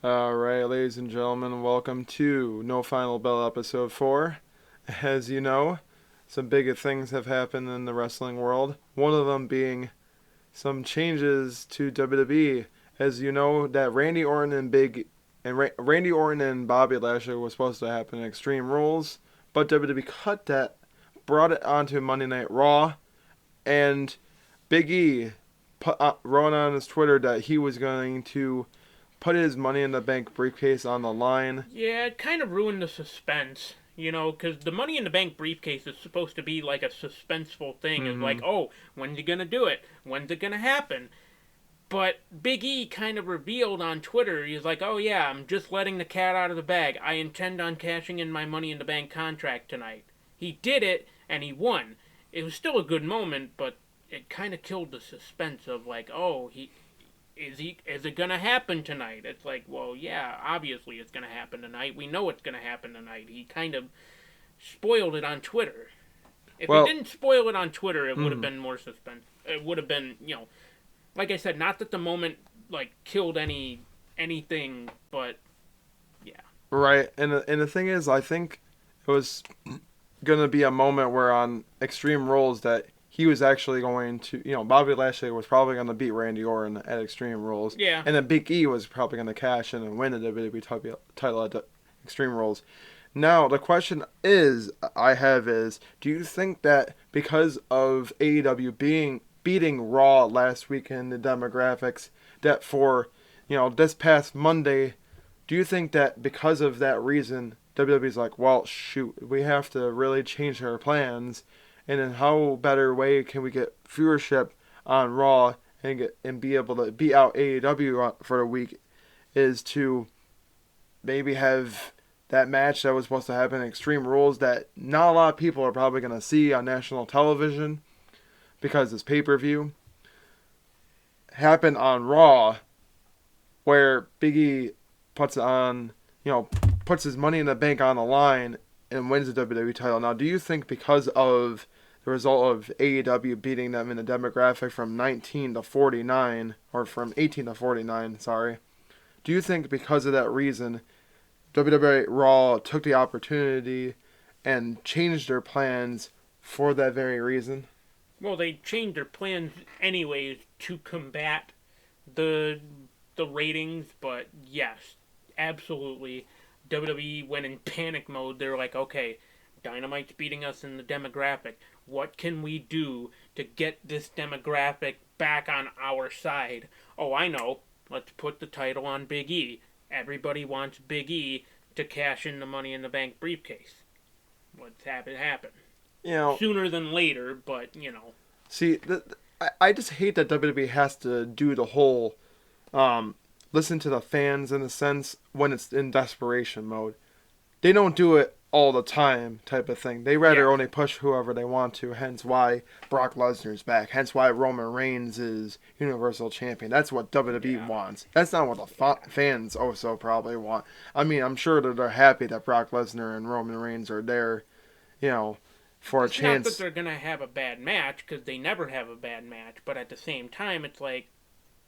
All right, ladies and gentlemen, welcome to No Final Bell episode 4. As you know, some big things have happened in the wrestling world. One of them being some changes to WWE. As you know, that Randy Orton and Bobby Lashley was supposed to happen in Extreme Rules, but WWE cut that, brought it onto Monday Night Raw, and Big E wrote on his Twitter that he was going to put his Money in the Bank briefcase on the line. Yeah, it kind of ruined the suspense, because the Money in the Bank briefcase is supposed to be like a suspenseful thing. It's Mm-hmm. like, oh, when's he gonna do it? When's it gonna happen? But Big E kind of revealed on Twitter, he's like, oh yeah, I'm just letting the cat out of the bag. I intend on cashing in my Money in the Bank contract tonight. He did it, and he won. It was still a good moment, but it kind of killed the suspense of like, oh, is it gonna happen tonight? It's like, well, yeah, obviously it's gonna happen tonight. We know it's gonna happen tonight. He kind of spoiled it on Twitter. If he Well, didn't spoil it on Twitter, it would have mm, been more suspense. It would have been, like I said, not that the moment like killed anything, but yeah, right. And the thing is, I think it was gonna be a moment where on Extreme Rules that he was actually going to, Bobby Lashley was probably gonna beat Randy Orton at Extreme Rules, yeah. and then Big E was probably gonna cash in and win the WWE title at Extreme Rules. Now the question is, do you think that because of AEW beating Raw last week in the demographics, that for this past Monday, do you think that because of that reason, WWE's like, well, shoot, we have to really change our plans, and in how better way can we get viewership on Raw and be able to beat out AEW for the week is to maybe have that match that was supposed to happen in Extreme Rules that not a lot of people are probably going to see on national television because it's pay-per-view happen on Raw, where Big E puts on, puts his Money in the Bank on the line and wins the WWE title. Now, do you think because of the result of AEW beating them in the demographic from 19 to 49, or from 18 to 49, sorry, do you think because of that reason, WWE Raw took the opportunity and changed their plans for that very reason? Well, they changed their plans anyways to combat the the ratings, but yes, absolutely. WWE went in panic mode. They're like, okay, Dynamite's beating us in the demographic. What can we do to get this demographic back on our side? Oh, I know. Let's put the title on Big E. Everybody wants Big E to cash in the Money in the Bank briefcase. Let's have it happen. You know, Sooner than later, but, see, I just hate that WWE has to do the whole um, listen to the fans in a sense when it's in desperation mode. They don't do it all the time type of thing. They yeah, rather only push whoever they want to, hence why Brock Lesnar's back, hence why Roman Reigns is Universal Champion. That's what WWE yeah. wants. That's not what the Yeah. fans also probably want. I mean, I'm sure that they're happy that Brock Lesnar and Roman Reigns are there, you know, for a It's not that chance. they're gonna have a bad match because they never have a bad match, but at the same time, it's like,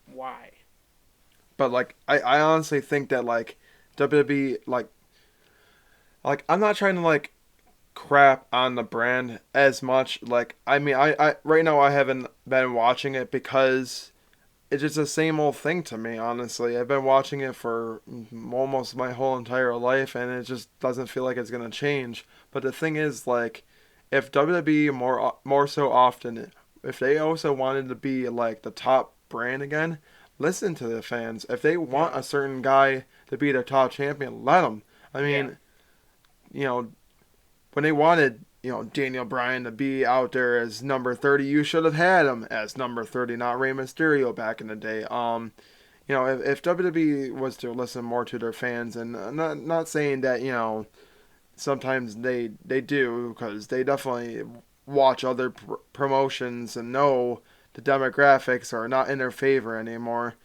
why? But like, I honestly think that like WWE like I'm not trying to like crap on the brand as much. Like, I mean, I right now I haven't been watching it because it's just the same old thing to me. Honestly, I've been watching it for almost my whole entire life, and it just doesn't feel like it's gonna change. But the thing is, like, if WWE more so often, if they also wanted to be like the top brand again, listen to the fans. If they want Yeah, a certain guy to be their top champion, let them. I yeah, mean, you know, when they wanted, Daniel Bryan to be out there as number 30, you should have had him as number 30, not Rey Mysterio back in the day. If WWE was to listen more to their fans, and not saying that, sometimes they do, because they definitely watch other promotions and know the demographics are not in their favor anymore.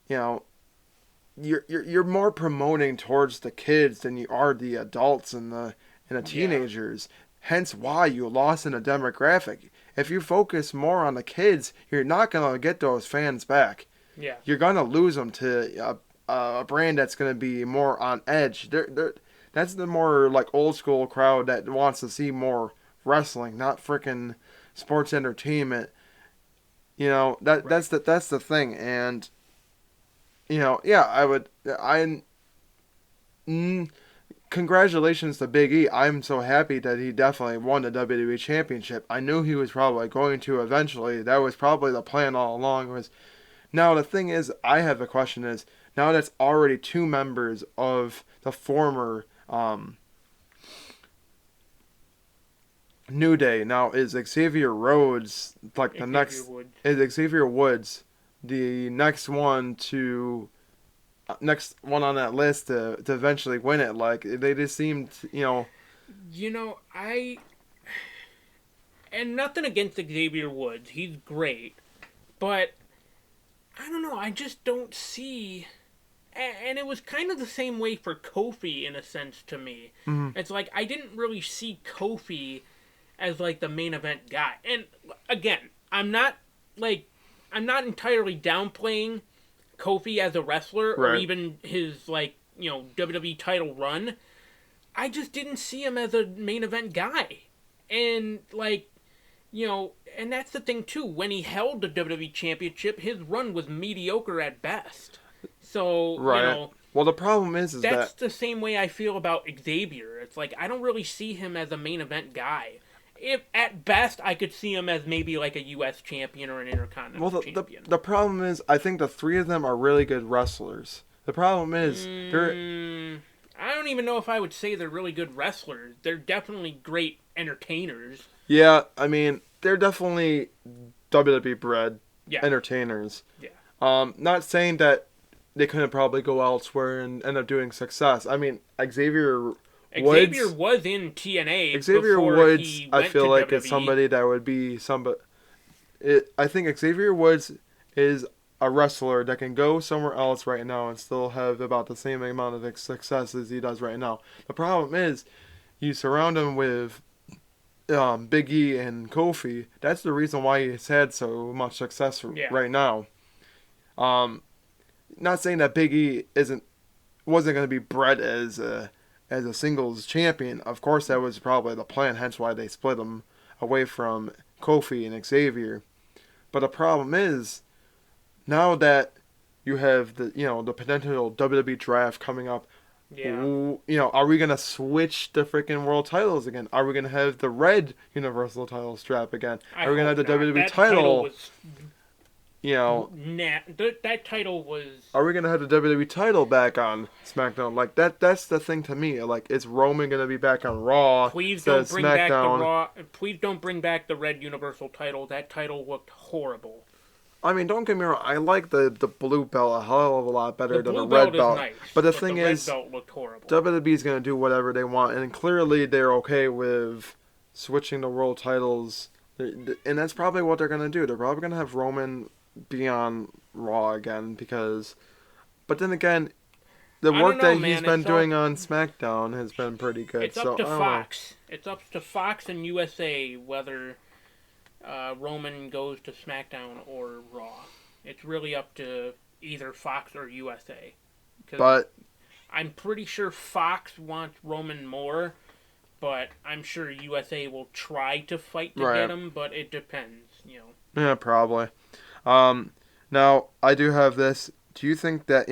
You know, you're more promoting towards the kids than you are the adults and the yeah, teenagers. Hence why you lost in a demographic. If you focus more on the kids, you're not gonna get those fans back. yeah, You're gonna lose them to a brand that's going to be more on edge. That's the more like old school crowd that wants to see more wrestling, not freaking sports entertainment. Right. That's the thing, and yeah, I mm, congratulations to Big E. I'm so happy that he definitely won the WWE Championship. I knew he was probably going to eventually. That was probably the plan all along. Was now the thing is, I have a question is now that's already two members of the former New Day. Now is Xavier Rhodes like the Xavier next? Woods. Is Xavier Woods the next one on that list to eventually win it? Like they just seemed, I and nothing against Xavier Woods. He's great, but I don't know. I just don't see. And it was kind of the same way for Kofi in a sense to me. mhm. It's like I didn't really see Kofi as like the main event guy. And again, like I'm not entirely downplaying Kofi as a wrestler or Right. even his WWE title run. I just didn't see him as a main event guy. And and that's the thing too. When he held the WWE championship, his run was mediocre at best. So, Right. Well, the problem is that's that the same way I feel about Xavier. It's like I don't really see him as a main event guy. If at best I could see him as maybe like a US champion or an well, intercontinental champion. the problem is I think the three of them are really good wrestlers. The problem is they're I don't even know if I would say they're really good wrestlers. They're definitely great entertainers. yeah. I mean, they're definitely WWE bred Yeah. entertainers. Yeah. Not saying that they couldn't probably go elsewhere and end up doing success. I mean, Xavier Woods. was in TNA Xavier before Woods, he I went to feel like is WWE. somebody that would be somebody. I think Xavier Woods is a wrestler that can go somewhere else right now and still have about the same amount of success as he does right now. The problem is, you surround him with Big E and Kofi. That's the reason why he's had so much success Yeah. right now. Um, Not saying that Big E wasn't going to be bred as a singles champion. Of course, that was probably the plan. Hence why they split him away from Kofi and Xavier. But the problem is now that you have the potential WWE draft coming up. Yeah. Are we gonna switch the freaking world titles again? Are we gonna have the red Universal title strap again? I Are we gonna have hope the not. WWE That title title? was You know, that title was. are we gonna have the WWE title back on SmackDown? Like that. That's the thing to me. Like, is Roman gonna be back on Raw Please instead of don't bring back the SmackDown? Raw. Please don't bring back the red Universal title. That title looked horrible. I mean, don't get me wrong. I like the blue belt a hell of a lot The better than the blue red belt is belt. nice, But the but the thing red is, belt looked horrible. WWE is gonna do whatever they want, and clearly they're okay with switching the world titles, and that's probably what they're gonna do. They're probably gonna have Roman be on Raw again because, but then again, the I don't work know, that he's man. been doing on SmackDown has been pretty good. It's So up to I don't know. Fox. It's up to Fox and USA whether Roman goes to SmackDown or Raw. It's really up to either Fox or USA. Because But I'm pretty sure Fox wants Roman more, but I'm sure USA will try to fight to right, get him. But it depends. yeah, probably. Now I do have this. Do you think that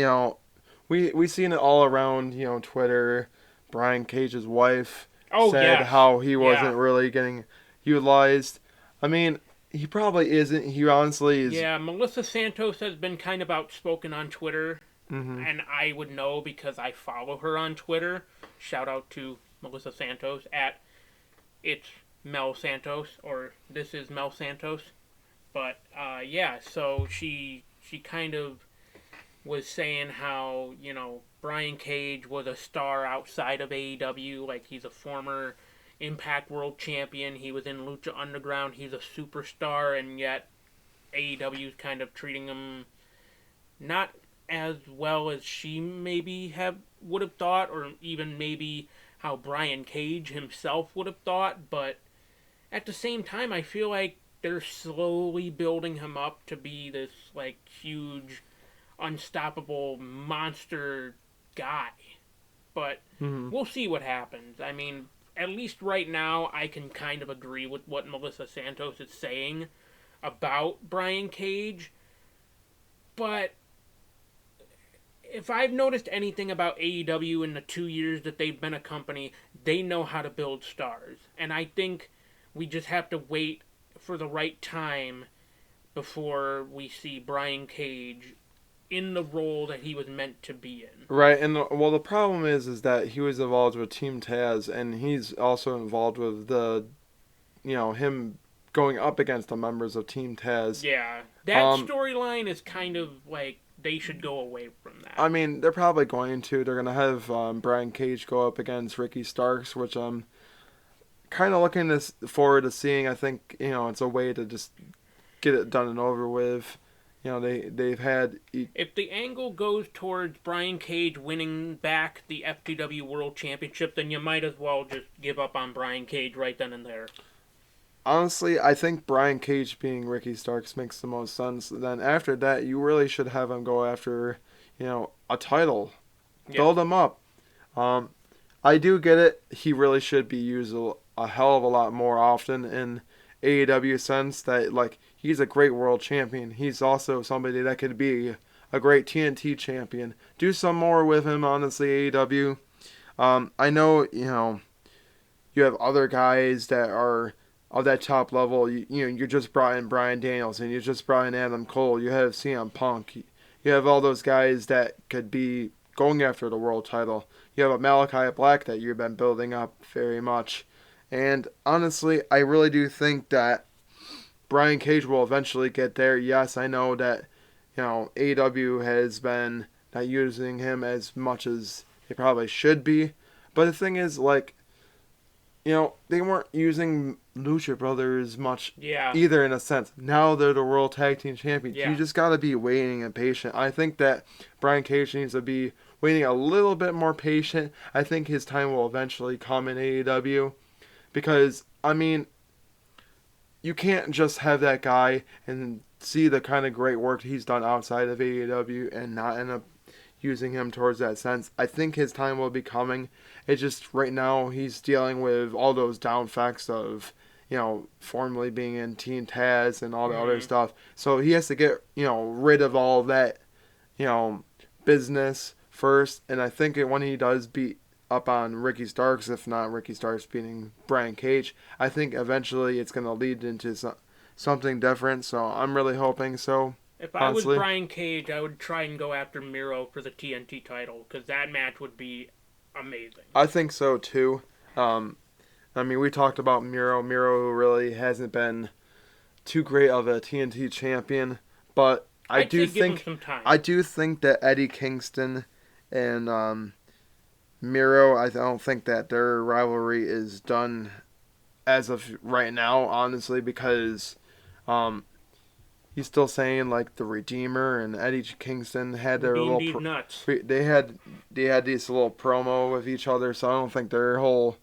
we seen it all around Twitter? Brian Cage's wife Oh said yes, how he yeah, wasn't really getting utilized. I mean, he probably isn't. He honestly is. yeah. Melissa Santos has been kind of outspoken on Twitter, Hmm. and I would know because I follow her on Twitter. Shout out to Melissa Santos at it's Mel Santos or this is Mel Santos. But yeah, so she kind of was saying how Brian Cage was a star outside of AEW, like he's a former Impact World Champion. He was in Lucha Underground. He's a superstar, and yet AEW is kind of treating him not as well as she maybe would have thought, or even maybe how Brian Cage himself would have thought. But at the same time, I feel like they're slowly building him up to be this like huge unstoppable monster guy. But Hmm. we'll see what happens. I mean, at least right now, I can kind of agree with what Melissa Santos is saying about Brian Cage. But if I've noticed anything about AEW in the 2 years that they've been a company, they know how to build stars. And I think we just have to wait for the right time before we see Brian Cage in the role that he was meant to be in. Right, and the problem is that he was involved with Team Taz, and he's also involved with him going up against the members of Team Taz. Yeah, that Um, storyline is kind of like they should go away from that. I mean, they're probably going to. They're gonna have Brian Cage go up against Ricky Starks, which I'm kind of looking forward to seeing. I think it's a way to just get it done and over with. They've had. If the angle goes towards Brian Cage winning back the FTW World Championship, then you might as well just give up on Brian Cage right then and there. Honestly, I think Brian Cage being Ricky Starks makes the most sense. Then after that, you really should have him go after, a title. Yeah. Build him up. Um, I do get it. He really should be used a hell of a lot more often in AEW sense that like he's a great world champion. He's also somebody that could be a great TNT champion. Do some more with him, honestly, AEW. I know, you have other guys that are of that top level. You just brought in Bryan Danielson. You just brought in Adam Cole. You have CM Punk. You have all those guys that could be going after the world title. You have a Malachi Black that you've been building up very much. And honestly, I really do think that Brian Cage will eventually get there. Yes, I know that, AEW has been not using him as much as they probably should be. But the thing is, like, they weren't using Lucha Brothers much Yeah. either in a sense. Now they're the World Tag Team Champions. Yeah. You just got to be waiting and patient. I think that Brian Cage needs to be waiting a little bit more patient. I think his time will eventually come in AEW. Because, I mean, you can't just have that guy and see the kind of great work he's done outside of AEW and not end up using him towards that sense. I think his time will be coming. It's just right now he's dealing with all those down facts of, formerly being in Team Taz and all the other stuff. So he has to get, rid of all that, business first. And I think when he does beat up on Ricky Starks, if not Ricky Starks beating Brian Cage, I think eventually it's going to lead into something different. So I'm really hoping so. If I was Honestly. Brian Cage, I would try and go after Miro for the TNT title because that match would be amazing. I think so too. I mean, we talked about Miro. Miro really hasn't been too great of a TNT champion, but I'd say give him some time. I do think that Eddie Kingston and Miro, I don't think that their rivalry is done as of right now, honestly, because he's still saying like the Redeemer and Eddie Kingston had their Bean little Beat Nuts. they had this little promo with each other, so I don't think their whole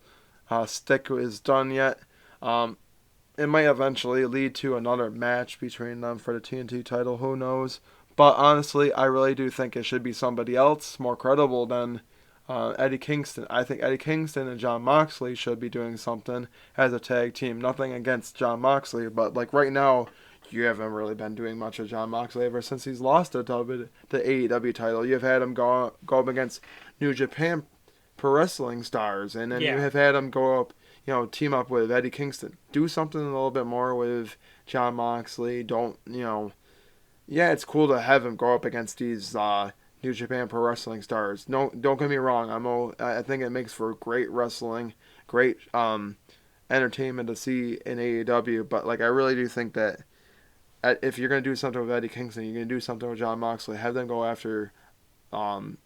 stick is done yet. It might eventually lead to another match between them for the TNT title. Who knows? But honestly, I really do think it should be somebody else more credible than Eddie Kingston. I think Eddie Kingston and Jon Moxley should be doing something as a tag team. Nothing against Jon Moxley, but like right now, you haven't really been doing much of Jon Moxley ever since he's lost the AEW title. You've had him go up against New Japan Pro Wrestling stars, and then you have had him go up, team up with Eddie Kingston. Do something a little bit more with Jon Moxley. Don't, yeah, it's cool to have him go up against these New Japan Pro Wrestling stars. No, don't get me wrong. I think it makes for great wrestling, great entertainment to see in AEW. But like, I really do think that if you're gonna do something with Eddie Kingston, you're gonna do something with Jon Moxley. Have them go after the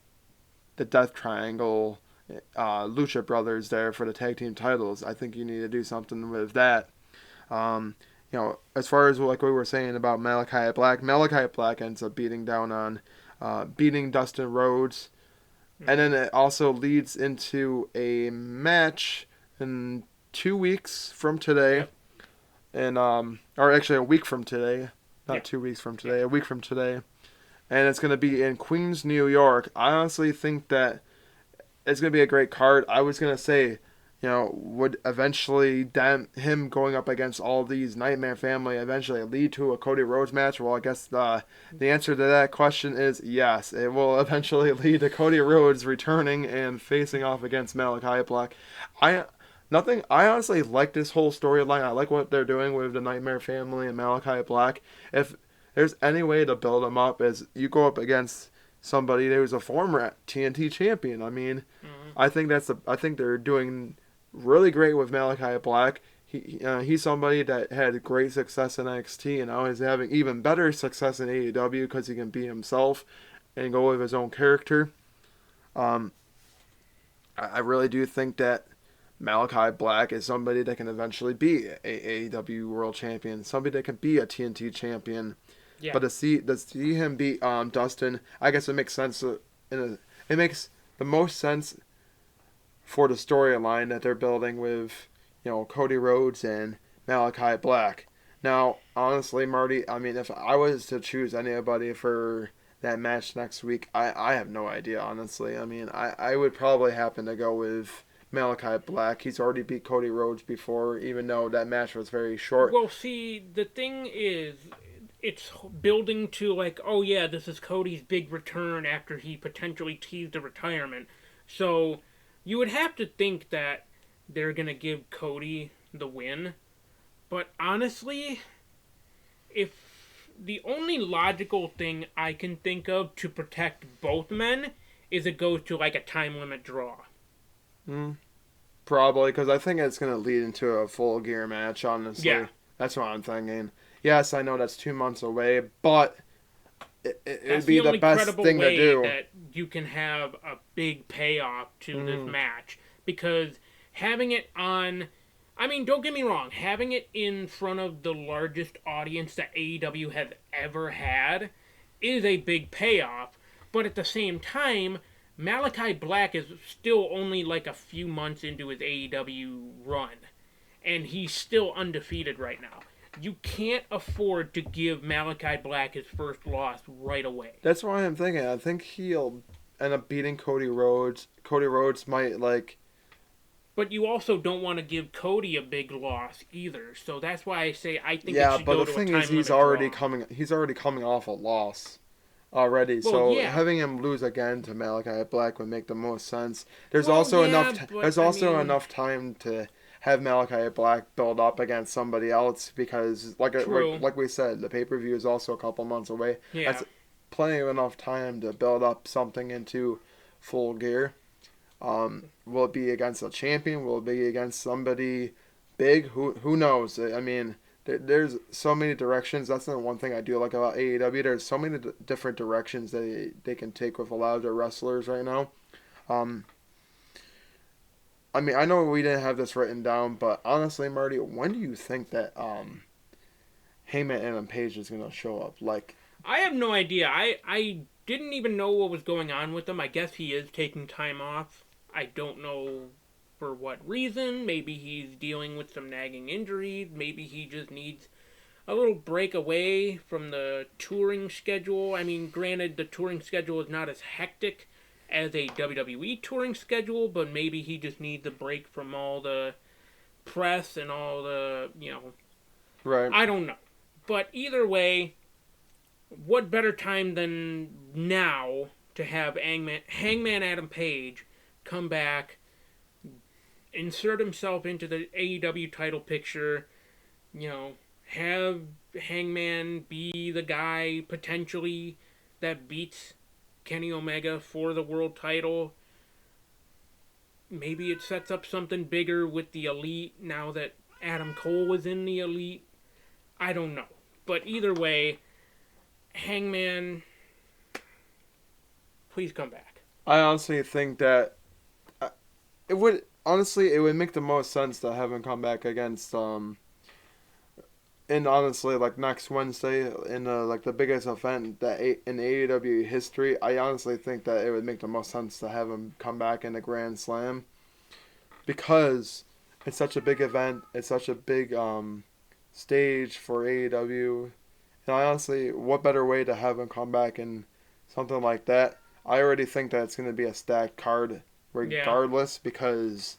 Death Triangle, Lucha Brothers there for the tag team titles. I think you need to do something with that. As far as like we were saying about Malachi Black ends up beating Dustin Rhodes, and then it also leads into a match in 2 weeks from today. Yep. And or actually a week from today, not Yeah. 2 weeks from today, a week from today, and it's going to be in Queens, New York. I honestly think that it's going to be a great card. I was going to say, would eventually him going up against all these Nightmare Family eventually lead to a Cody Rhodes match? Well, I guess the answer to that question is yes. It will eventually lead to Cody Rhodes returning and facing off against Malachi Black. I nothing. I honestly like this whole storyline. I like what they're doing with the Nightmare Family and Malachi Black. If there's any way to build them up, is you go up against somebody who's a former TNT champion. I mean, I think I think they're doing really great with Malachi Black. He's somebody that had great success in NXT and now he's having even better success in AEW because he can be himself and go with his own character. Um, I really do think that Malachi Black is somebody that can eventually be a AEW World Champion, somebody that can be a TNT champion. Yeah. But to see him beat Dustin, I guess it makes sense. It makes the most sense for the storyline that they're building with, Cody Rhodes and Malachi Black. Now, honestly, Marty, I mean, if I was to choose anybody for that match next week, I have no idea, honestly. I mean, I would probably happen to go with Malachi Black. He's already beat Cody Rhodes before, even though that match was very short. Well, see, the thing is, it's building to like, oh yeah, this is Cody's big return after he potentially teased a retirement. So you would have to think that they're going to give Cody the win. But honestly, if the only logical thing I can think of to protect both men is it goes to like a time limit draw. Probably, because I think it's going to lead into a full gear match, honestly. Yeah. That's what I'm thinking. Yes, I know that's 2 months away, but it would be the best thing to do. That you can have a big payoff to this match. Because having it on... I mean, don't get me wrong. Having it in front of the largest audience that AEW has ever had is a big payoff. But at the same time, Malachi Black is still only like a few months into his AEW run. And he's still undefeated right now. You can't afford to give Malachi Black his first loss right away. That's why I'm thinking. I think he'll end up beating Cody Rhodes. Cody Rhodes might, like... But you also don't want to give Cody a big loss either. So that's why I say I think yeah, it should but go the to thing a time is, he's limit already coming off a loss already. Well, so yeah. having him lose again to Malachi Black would make the most sense. There's Well, also yeah, enough. but, There's I also mean- enough time to have Malachi Black build up against somebody else because, True. like we said, the pay-per-view is also a couple months away. Yeah. That's plenty of enough time to build up something into full gear. Will it be against a champion? Will it be against somebody big? Who knows? I mean, there's so many directions. That's the one thing I do like about AEW. There's so many different directions that they can take with a lot of their wrestlers right now. I mean, I know we didn't have this written down, but honestly, Marty, when do you think that Heyman Adam Page is gonna show up? Like, I have no idea. I didn't even know what was going on with him. I guess he is taking time off. I don't know for what reason. Maybe he's dealing with some nagging injuries. Maybe he just needs a little break away from the touring schedule. I mean, granted, the touring schedule is not as hectic as a WWE touring schedule, but maybe he just needs a break from all the press and all the, right? I don't know. But either way, what better time than now to have Hangman Adam Page come back, insert himself into the AEW title picture, have Hangman be the guy potentially that beats Kenny Omega for the world title. Maybe it sets up something bigger with the Elite now that Adam Cole is in the Elite. I don't know. But either way, Hangman, please come back. I honestly think that it would make the most sense to have him come back against and honestly, like next Wednesday in the biggest event that in AEW history, I honestly think that it would make the most sense to have him come back in the Grand Slam because it's such a big event, it's such a big stage for AEW, and I honestly, what better way to have him come back and something like that. I already think that it's going to be a stacked card Yeah. regardless because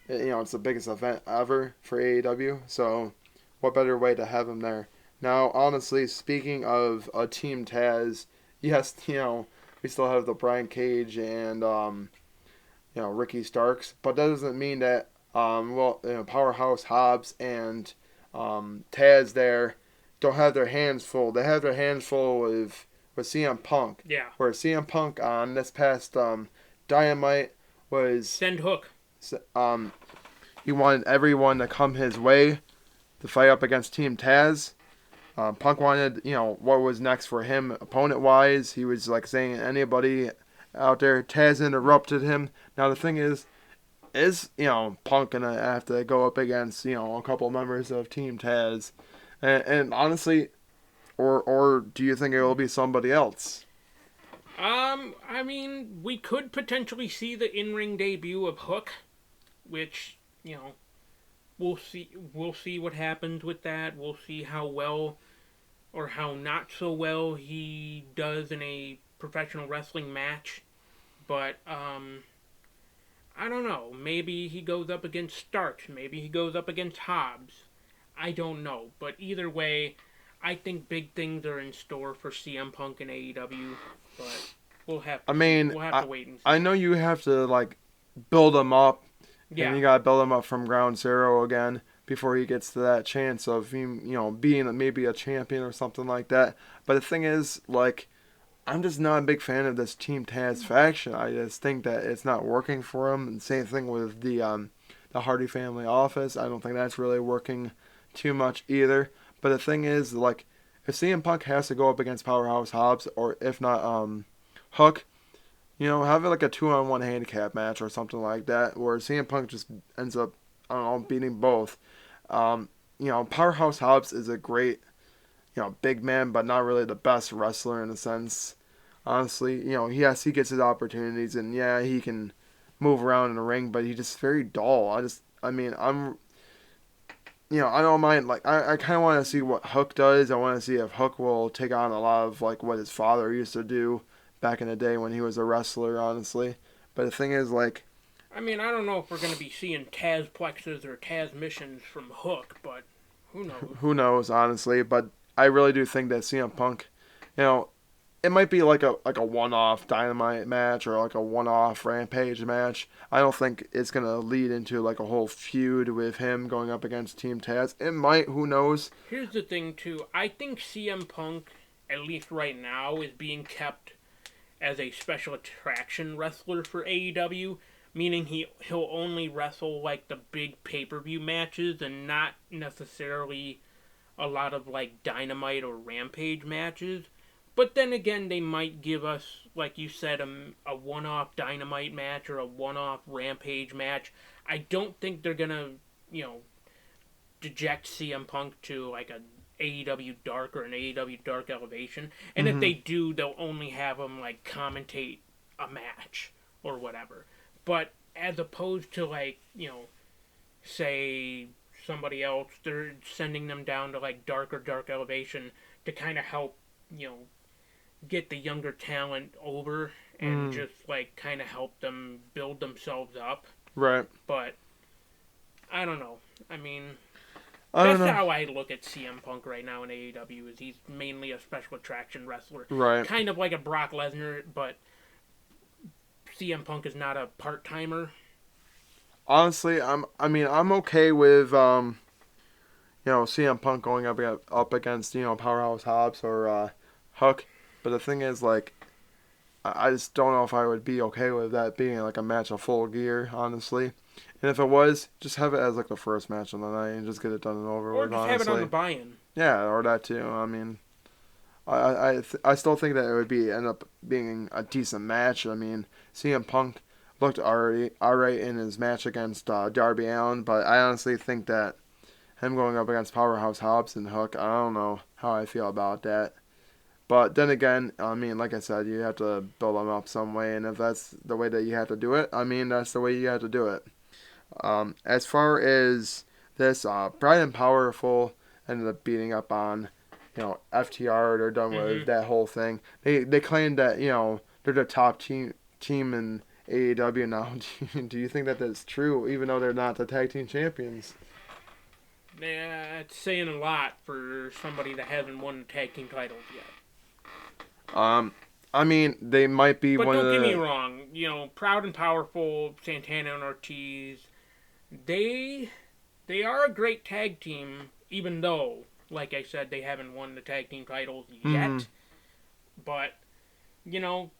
it's the biggest event ever for AEW. So, what better way to have him there? Now, honestly, speaking of Team Taz, yes, we still have the Brian Cage and Ricky Starks, but that doesn't mean that Powerhouse Hobbs and Taz there don't have their hands full. They have their hands full with CM Punk, Yeah. where CM Punk on this past Dynamite was Send Hook. um, he wanted everyone to come his way to fight up against Team Taz. Punk wanted, what was next for him opponent wise. He was like saying anybody out there. Taz interrupted him. Now the thing is Punk gonna have to go up against a couple members of Team Taz, and honestly, or do you think it will be somebody else? I mean, we could potentially see the in-ring debut of Hook, which we'll see. We'll see what happens with that. We'll see how well or how not so well he does in a professional wrestling match. But I don't know. Maybe he goes up against Starks. Maybe he goes up against Hobbs. I don't know. But either way, I think big things are in store for CM Punk and AEW. But we'll have I to see. mean, We'll have to wait and see. I know you have to like build him up, and Yeah. you gotta build him up from ground zero again before he gets to that chance of him, being maybe a champion or something like that. But the thing is, like, I'm just not a big fan of this Team Taz faction. I just think that it's not working for him. And same thing with the Hardy Family Office. I don't think that's really working too much either. But the thing is, like, if CM Punk has to go up against Powerhouse Hobbs, or if not Hook, have it like a 2-on-1 handicap match or something like that, where CM Punk just ends up, I don't know, beating both. Powerhouse Hobbs is a great big man, but not really the best wrestler in a sense. Honestly, yes, he gets his opportunities, and yeah, he can move around in the ring, but he's just very dull. I don't mind. Like, I kind of want to see what Hook does. I want to see if Hook will take on a lot of like what his father used to do back in the day when he was a wrestler. Honestly, but the thing is, like, I mean, I don't know if we're going to be seeing Taz plexes or Taz missions from Hook, but who knows? who knows? Honestly, but I really do think that CM Punk, you know, it might be like a one-off Dynamite match or like a one-off Rampage match. I don't think it's gonna lead into like a whole feud with him going up against Team Taz. It might, who knows? Here's the thing, too. I think CM Punk, at least right now, is being kept as a special attraction wrestler for AEW, meaning he'll only wrestle like the big pay-per-view matches and not necessarily a lot of like Dynamite or Rampage matches. But then again, they might give us, like you said, a one-off Dynamite match or a one-off Rampage match. I don't think they're gonna, you know, deject CM Punk to like a AEW Dark or an AEW Dark Elevation. And if Mm-hmm. they do, they'll only have him like commentate a match or whatever. But as opposed to like, say somebody else, they're sending them down to like Dark or Dark Elevation to kind of help, you know, get the younger talent over and Mm, just like kind of help them build themselves up. right. But I don't know. I mean, I don't that's know. how I look at CM Punk right now in AEW. Is he's mainly a special attraction wrestler, Right. kind of like a Brock Lesnar, but CM Punk is not a part timer. Honestly, I'm okay with CM Punk going up against Powerhouse Hobbs or Hook, but the thing is, like, I just don't know if I would be okay with that being like a match of Full Gear, honestly. And if it was, just have it as like the first match of the night and just get it done and over Or with, just have it on the honestly. buy-in. Yeah, or that too. I mean, I still think that it would end up being a decent match. I mean, CM Punk looked alright in his match against Darby Allin, but I honestly think that him going up against Powerhouse Hobbs and Hook, I don't know how I feel about that. But then again, I mean, like I said, you have to build them up some way, and if that's the way that you have to do it, I mean, that's the way you have to do it. As far as this, Brian Powerful ended up beating up on FTR, they're done with that whole thing. They claim that they're the top team in AEW now. Do you think that that's true, even though they're not the tag team champions? Yeah, it's saying a lot for somebody that hasn't won the tag team titles yet. I mean, they might be But one of don't get me the. wrong, Proud and Powerful, Santana and Ortiz, they they are a great tag team, even though, like I said, they haven't won the tag team titles Hmm. yet. But you know,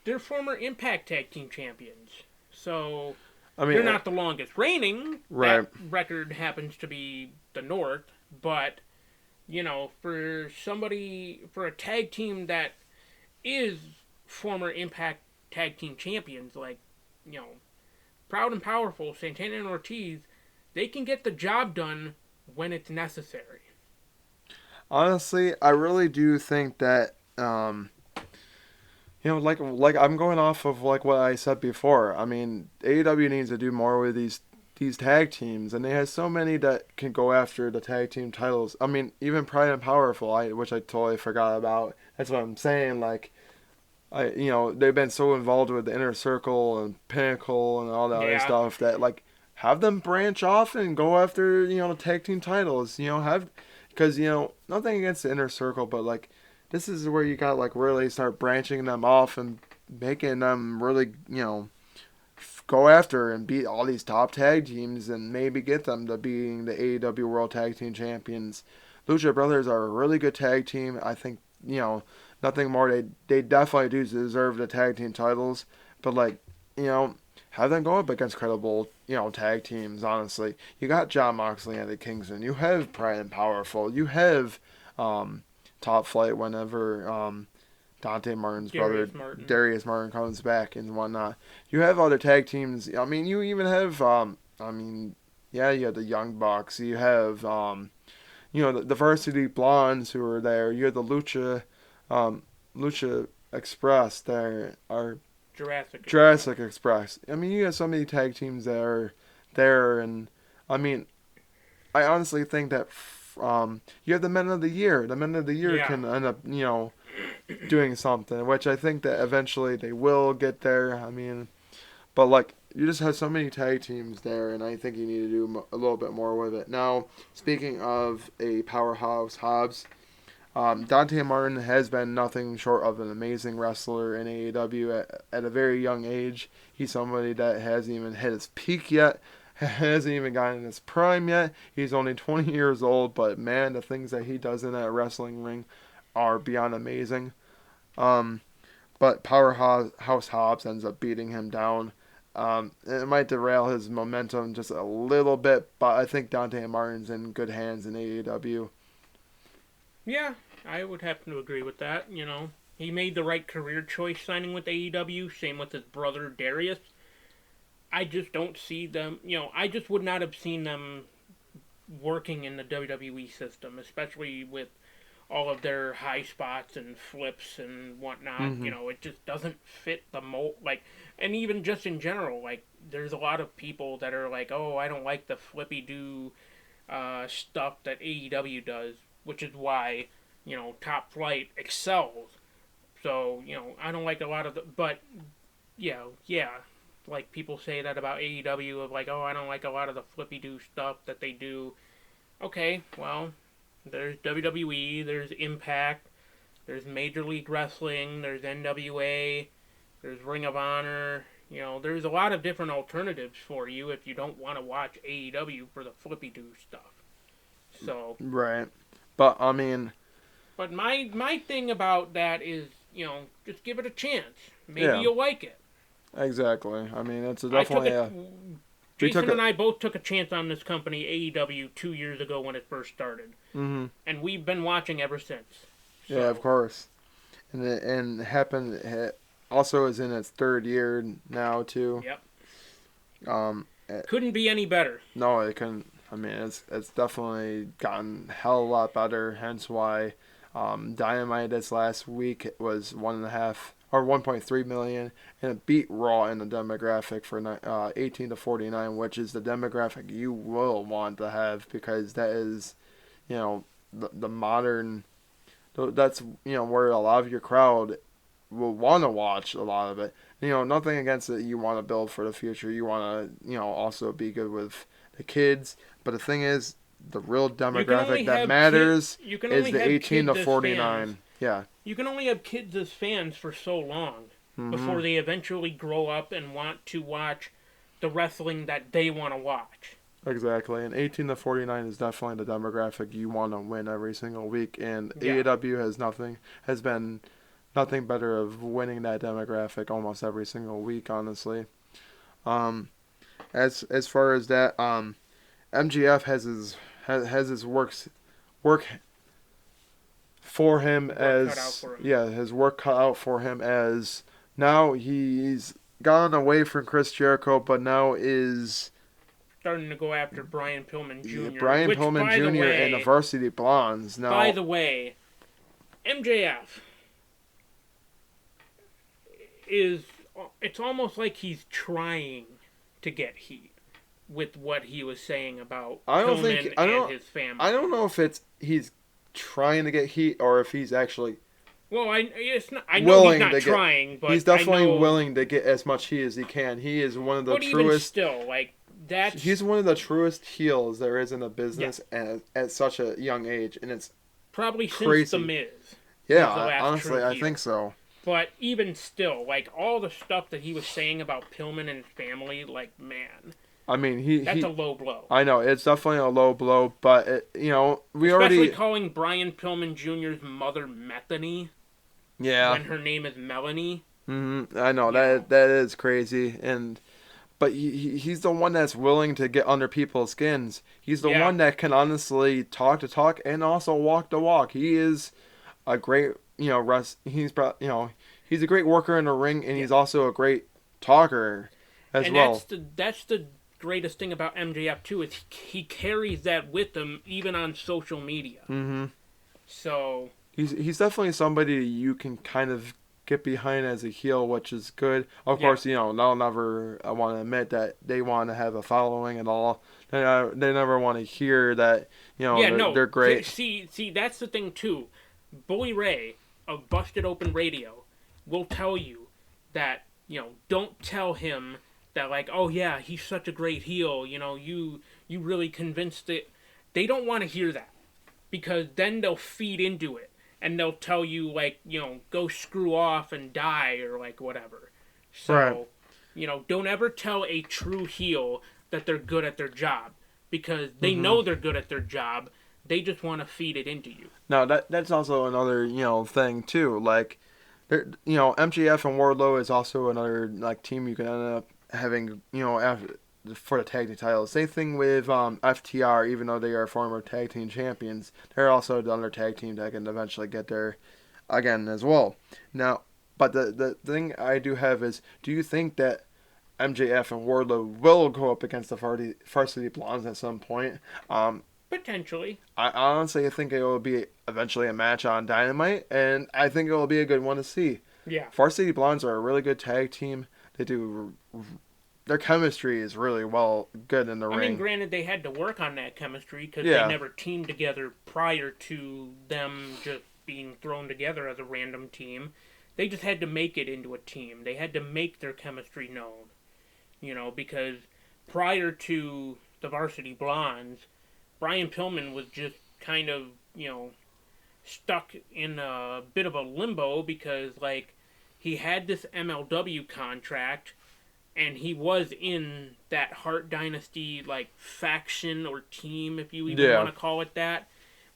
they're former Impact tag team champions, so I mean, they're not the longest reigning. right. That record happens to be the North, but for a tag team that is former Impact tag team champions, like you know, Proud and Powerful, Santana and Ortiz, they can get the job done when it's necessary. Honestly, I really do think that like I'm going off of like what I said before. I mean, AEW needs to do more with these tag teams, and they have so many that can go after the tag team titles. I mean, even Pride and Powerful, which I totally forgot about. That's what I'm saying. Like, they've been so involved with the Inner Circle and Pinnacle and all that other Yeah, stuff that like have them branch off and go after the tag team titles. Have because nothing against the Inner Circle, but like this is where you got like really start branching them off and making them really go after and beat all these top tag teams and maybe get them to being the AEW World Tag Team Champions. Lucha Brothers are a really good tag team. I think nothing more. They definitely do deserve the tag team titles, but like you know have them go up against credible tag teams. Honestly, you got John Moxley and Eddie Kingston. You have Pride and Powerful. You have Top Flight whenever Dante Martin's brother Darius Martin. Darius Martin comes back and whatnot. You have other tag teams. I mean, you even have I mean, yeah, you have the Young Bucks. You have the Varsity Blondes who are there. You have the um, Lucha Express there, or Jurassic Express. Jurassic Express. I mean, you have so many tag teams that are there, and I mean, I honestly think that you have the Men of the Year. The Men of the Year Yeah. can end up doing something, which I think that eventually they will get there. I mean, but like you just have so many tag teams there, and I think you need to do a little bit more with it. Now, speaking of a powerhouse, Hobbs, Dante Martin has been nothing short of an amazing wrestler in AEW at a very young age. He's somebody that hasn't even hit his peak yet, hasn't even gotten in his prime yet. He's only 20 years old, but man, the things that he does in that wrestling ring are beyond amazing. Um, but Powerhouse Hobbs ends up beating him down. It might derail his momentum just a little bit, but I think Dante Martin's in good hands in AEW. Yeah, I would happen to agree with that. He made the right career choice signing with AEW. Same with his brother Darius. I just don't see them. I just would not have seen them working in the WWE system, especially with all of their high spots and flips and whatnot. Mm-hmm. It just doesn't fit the mold. Like, and even just in general, like, there's a lot of people that are like, oh, I don't like the flippy do stuff that AEW does, which is why Top Flight excels. So I don't like a lot of the, but yeah, like people say that about AEW of like, oh, I don't like a lot of the flippy do stuff that they do. Okay, well, there's WWE, there's Impact, there's Major League Wrestling, there's NWA, there's Ring of Honor. There's a lot of different alternatives for you if you don't want to watch AEW for the flippy do stuff. So, Right. But I mean, but my thing about that is, just give it a chance. Maybe yeah, you'll like it. exactly. I mean, it's I took definitely it. a we took Jason it. and I both took a chance on this company, AEW, 2 years ago when it first started, Hmm. and we've been watching ever since. Yeah, of So, course. And it happened. It also is in its third year now too. yep, Um, it, couldn't be any better. no, it can. I mean, it's definitely gotten hell a lot better. Hence why Dynamite this last week was 1.3 million, and it beat Raw in the demographic for 18 to 49, which is the demographic you will want to have because that is, you know, the modern. That's where a lot of your crowd will want to watch a lot of it. Nothing against it. You want to build for the future. You want to also be good with the kids. But the thing is, the real demographic that matters is the 18 to 49. Yeah. You can only have kids as fans for so long before they eventually grow up and want to watch the wrestling that they want to watch. Exactly, and 18 to 49 is definitely the demographic you want to win every single week, and Yeah. AEW has been nothing better of winning that demographic almost every single week, honestly. As far as that, MGF has his work for him his work cut out for him as now he's gone away from Chris Jericho, but now is starting to go after Brian Pillman Jr. Yeah, Brian Pillman Jr. and the Varsity Blondes. Now, by the way, MJF it's almost like he's trying to get heat with what he was saying about Pillman and his family. I don't know if he's trying to get heat or if he's actually I know he's not trying, but he's definitely willing to get as much heat as he can. He is one of the truest. Even still, he's one of the truest heels there is in the business, at such a young age, and it's probably crazy. Since The Miz. Yeah, honestly, I think so. But even still, all the stuff that he was saying about Pillman and his family, man. I mean, that's a low blow. I know, it's definitely a low blow, but, Especially calling Brian Pillman Jr.'s mother Methany. Yeah. When her name is Melanie. Mm-hmm. I know, that is crazy, but he's the one that's willing to get under people's skins. He's the one that can honestly talk the talk and also walk the walk. He is a great, he's a great worker in the ring, and he's also a great talker as well. And that's the greatest thing about MJF too, is he carries that with him even on social media. Mm-hmm. So he's definitely somebody you can kind of get behind as a heel, which is good. Of course, they'll never want to admit that they want to have a following and all. They never want to hear that, they're great. See, that's the thing too. Bully Ray of Busted Open Radio will tell you that, don't tell him that oh yeah, he's such a great heel, you really convinced it. They don't want to hear that, because then they'll feed into it. And they'll tell you, go screw off and die, or, whatever. So, don't ever tell a true heel that they're good at their job. Because they know they're good at their job. They just want to feed it into you. No, that's also another, thing, too. MJF and Wardlow is also another, team you can end up having, for the tag team titles. Same thing with FTR, even though they are former tag team champions. They're also another tag team that can eventually get there again as well. Now, but the thing I do have is, do you think that MJF and Wardlow will go up against the Varsity Blondes at some point? Potentially. I honestly think it will be eventually a match on Dynamite, and I think it will be a good one to see. Yeah. Varsity Blondes are a really good tag team. Their chemistry is really good in the ring. I mean, granted, they had to work on that chemistry because they never teamed together prior to them just being thrown together as a random team. They just had to make it into a team. They had to make their chemistry known. Because prior to the Varsity Blondes, Brian Pillman was just kind of, stuck in a bit of a limbo because, he had this MLW contract, and he was in that Hart Dynasty, faction or team, if you even want to call it that,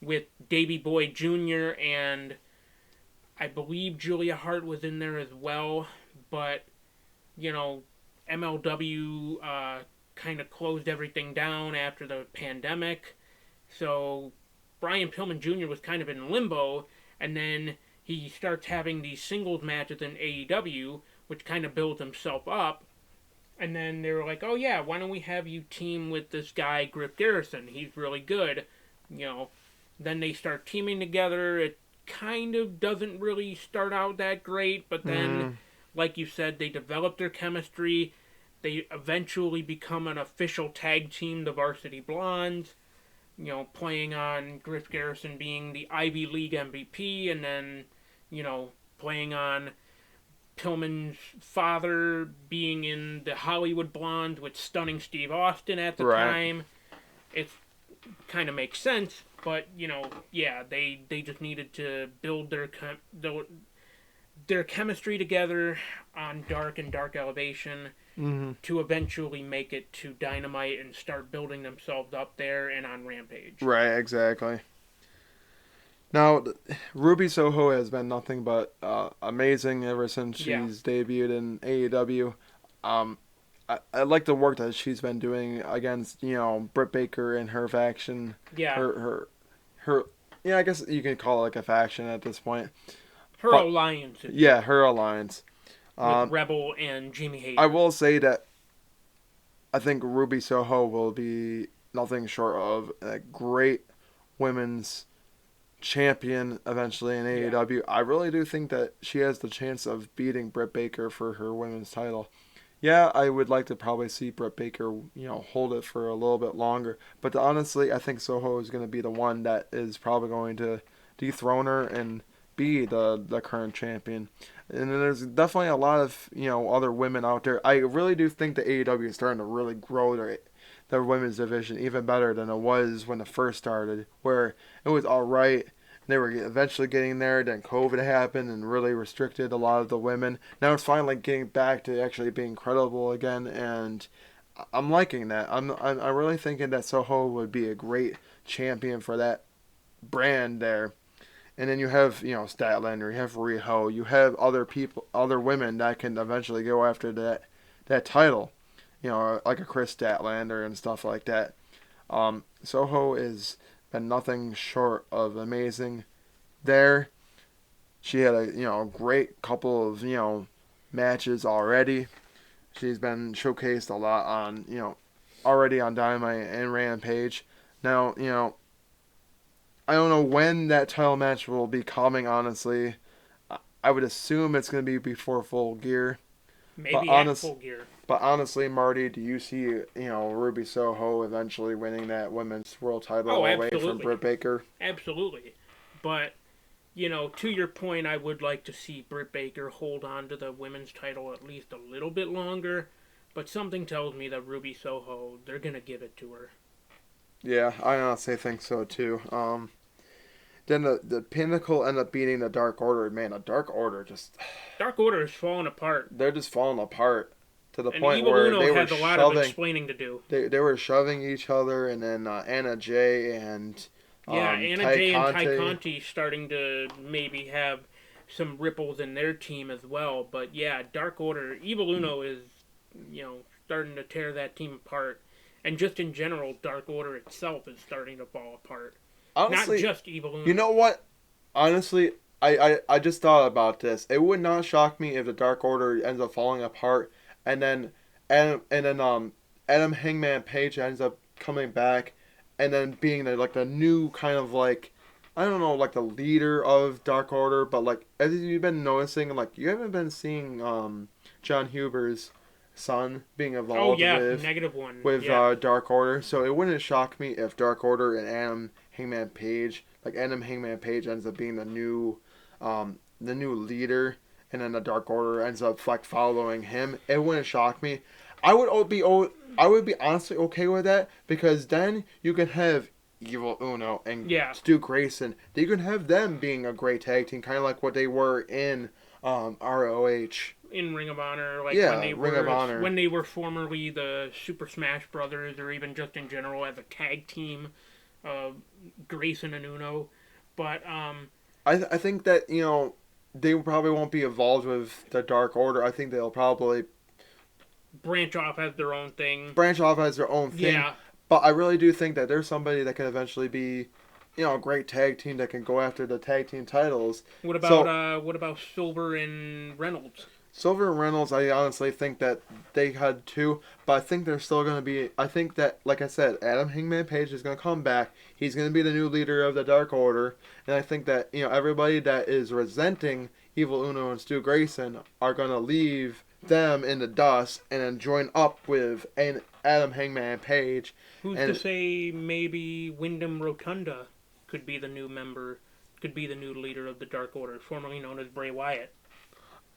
with Davey Boy Jr. and I believe Julia Hart was in there as well, but, MLW kind of closed everything down after the pandemic, so Brian Pillman Jr. was kind of in limbo, and then he starts having these singles matches in AEW, which kind of builds himself up. And then they were like, oh yeah, why don't we have you team with this guy, Griff Garrison? He's really good. Then they start teaming together. It kind of doesn't really start out that great, but then, like you said, they develop their chemistry. They eventually become an official tag team, the Varsity Blondes. playing on Griff Garrison being the Ivy League MVP, and then, playing on Pillman's father being in the Hollywood Blonde with stunning Steve Austin at the Right. time. It kind of makes sense, but yeah, they just needed to build their chemistry together on Dark and Dark Elevation Hmm. to eventually make it to Dynamite and start building themselves up there and on Rampage. Right, exactly. Now, Ruby Soho has been nothing but amazing ever since Yeah, she's debuted in AEW. I like the work that she's been doing against, Britt Baker and her faction. yeah. Her, yeah, I guess you can call it like a faction at this point. Her But, alliance, if you yeah, will, her alliance. with Um, Rebel and Jamie I Hayter. will say that I think Ruby Soho will be nothing short of a great women's champion eventually in Yeah, AEW. I really do think that she has the chance of beating Britt Baker for her women's title. Yeah, I would like to probably see Britt Baker, hold it for a little bit longer. But honestly, I think Soho is going to be the one that is probably going to dethrone her and be the current champion. And then there's definitely a lot of other women out there. I really do think that AEW is starting to really grow their women's division even better than it was when it first started, where it was all right. They were eventually getting there. Then COVID happened and really restricted a lot of the women. Now it's finally getting back to actually being credible again, and I'm liking that. I'm really thinking that Soho would be a great champion for that brand there. And then you have Statlander, you have Riho, you have other people, other women that can eventually go after that title. Like a Chris Statlander and stuff like that. Soho has been nothing short of amazing there. She had a great couple of matches already. She's been showcased a lot on already on Dynamite and Rampage. Now I don't know when that title match will be coming. Honestly, I would assume it's going to be before Full Gear. But maybe at honest, Full Gear. but honestly, Marty, do you see Ruby Soho eventually winning that women's world title Oh, away from absolutely, Britt Baker? absolutely. But to your point, I would like to see Britt Baker hold on to the women's title at least a little bit longer. But something tells me that Ruby Soho, they're gonna give it to her. Yeah, I honestly think so too. Then the Pinnacle ended up beating the Dark Order. Man, the Dark Order just Dark Order is falling apart, they're just falling apart to the and point Evil where Uno they were has a lot of shoving explaining to do. they were shoving each other, and then Anna Jay and Yeah, Anna Ty Jay and Ty Conti. Conti starting to maybe have some ripples in their team as well. But yeah, Dark Order, Evil Uno is, starting to tear that team apart. And just in general, Dark Order itself is starting to fall apart. Not Honestly, just Evil Uno. you know what? Honestly, I just thought about this. It would not shock me if the Dark Order ends up falling apart, and then Adam Hangman Page ends up coming back, and then being the new kind of like, I don't know, like the leader of Dark Order. But like, as you've been noticing, like you haven't been seeing John Huber's son being Oh involved yeah, with negative one. with Yeah, Dark Order. So it wouldn't shock me if Dark Order and Adam Hangman Page, like Adam Hangman Page, ends up being the new leader, and then the Dark Order ends up like following him. It wouldn't shock me. I would be honestly okay with that, because then you can have Evil Uno and yeah. Stu Grayson. You can have them being a great tag team, kind of like what they were in ROH. In Ring of Honor, like Yeah, Ring of Honor. when they were formerly the Super Smash Brothers, or even just in general as a tag team, Grayson and Uno. But I think that they probably won't be involved with the Dark Order. I think they'll probably branch off as their own thing. branch off as their own thing. Yeah. But I really do think that there's somebody that can eventually be, a great tag team that can go after the tag team titles. What about Silver and Reynolds? Silver and Reynolds, I honestly think that they had two, but I think they're still going to be. I think that, like I said, Adam Hangman Page is going to come back. He's going to be the new leader of the Dark Order, and I think that everybody that is resenting Evil Uno and Stu Grayson are going to leave them in the dust and then join up with Adam Hangman Page. Who's to And say maybe Wyndham Rotunda could be the new member, could be the new leader of the Dark Order, formerly known as Bray Wyatt?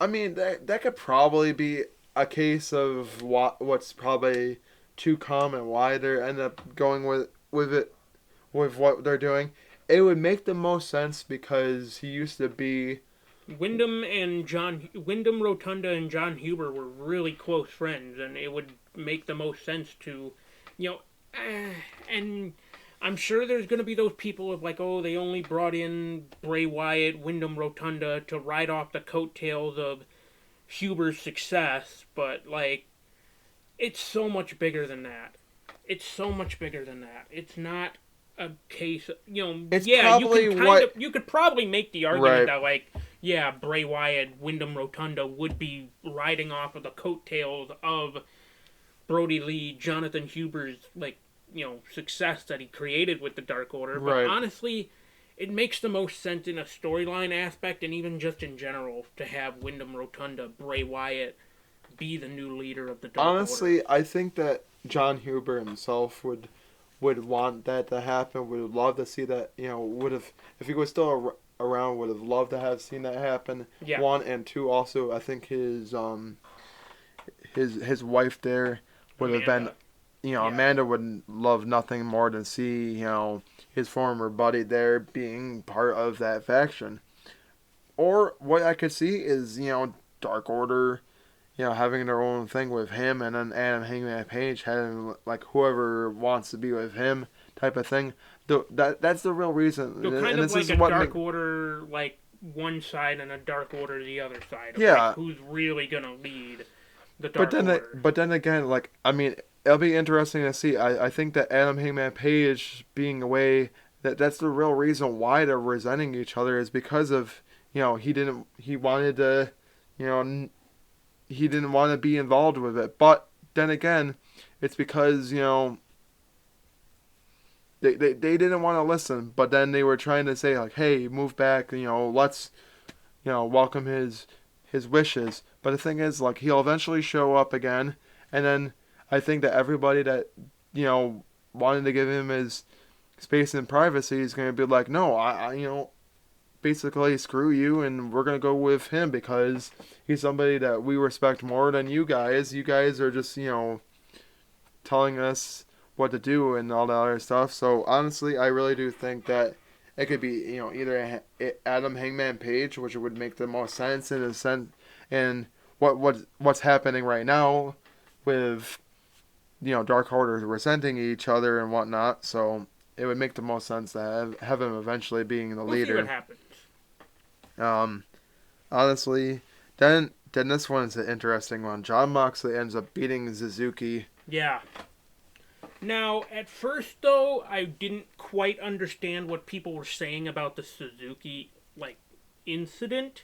I mean, that could probably be a case of what's probably to come and why they end up going with it with what they're doing. It would make the most sense because he used to be. Wyndham Rotunda and John Huber were really close friends, and it would make the most sense to, you know, and I'm sure there's going to be those people of like, oh, they only brought in Bray Wyatt, Wyndham Rotunda to ride off the coattails of Huber's success, but like, it's so much bigger than that. It's so much bigger than that. It's not a case, It's yeah, probably you could probably make the argument right, that like, yeah, Bray Wyatt, Wyndham Rotunda would be riding off of the coattails of Brody Lee, Jonathan Huber's like, success that he created with the Dark Order. But right. honestly, it makes the most sense in a storyline aspect and even just in general to have Wyndham Rotunda, Bray Wyatt be the new leader of the Dark Honestly, Order. I think that John Huber himself would want that to happen. Would love to see that. Would have if he was still around. Would have loved to have seen that happen. Yeah. One and two. Also, I think his wife there would have been. Amanda. Amanda would love nothing more than see his former buddy there being part of that faction. Or what I could see is Dark Order. Having their own thing with him, and then Adam Hangman Page having like whoever wants to be with him type of thing. That's the real reason. So kind and of this like is a what Dark Order, like one side, and a Dark Order the other side. Yeah. Like, who's really gonna lead the Dark Order? But then again, like I mean, it'll be interesting to see. I think that Adam Hangman Page being away, that's the real reason why they're resenting each other is because of he wanted to he didn't want to be involved with it. But then again, it's because, they didn't want to listen. But then they were trying to say, like, hey, move back, let's, welcome his wishes. But the thing is, like, he'll eventually show up again. And then I think that everybody that, wanted to give him his space and privacy is going to be like, no, I basically screw you and we're going to go with him because he's somebody that we respect more than you guys. You guys are just, telling us what to do and all that other stuff. So honestly, I really do think that it could be, either Adam Hangman Page, which would make the most sense in a sense, and what's happening right now with, Dark Order resenting each other and whatnot. So it would make the most sense to have him eventually being the leader. We'll see what happens. Honestly, then this one's an interesting one. Jon Moxley ends up beating Suzuki. Yeah. Now, at first, though, I didn't quite understand what people were saying about the Suzuki, like, incident.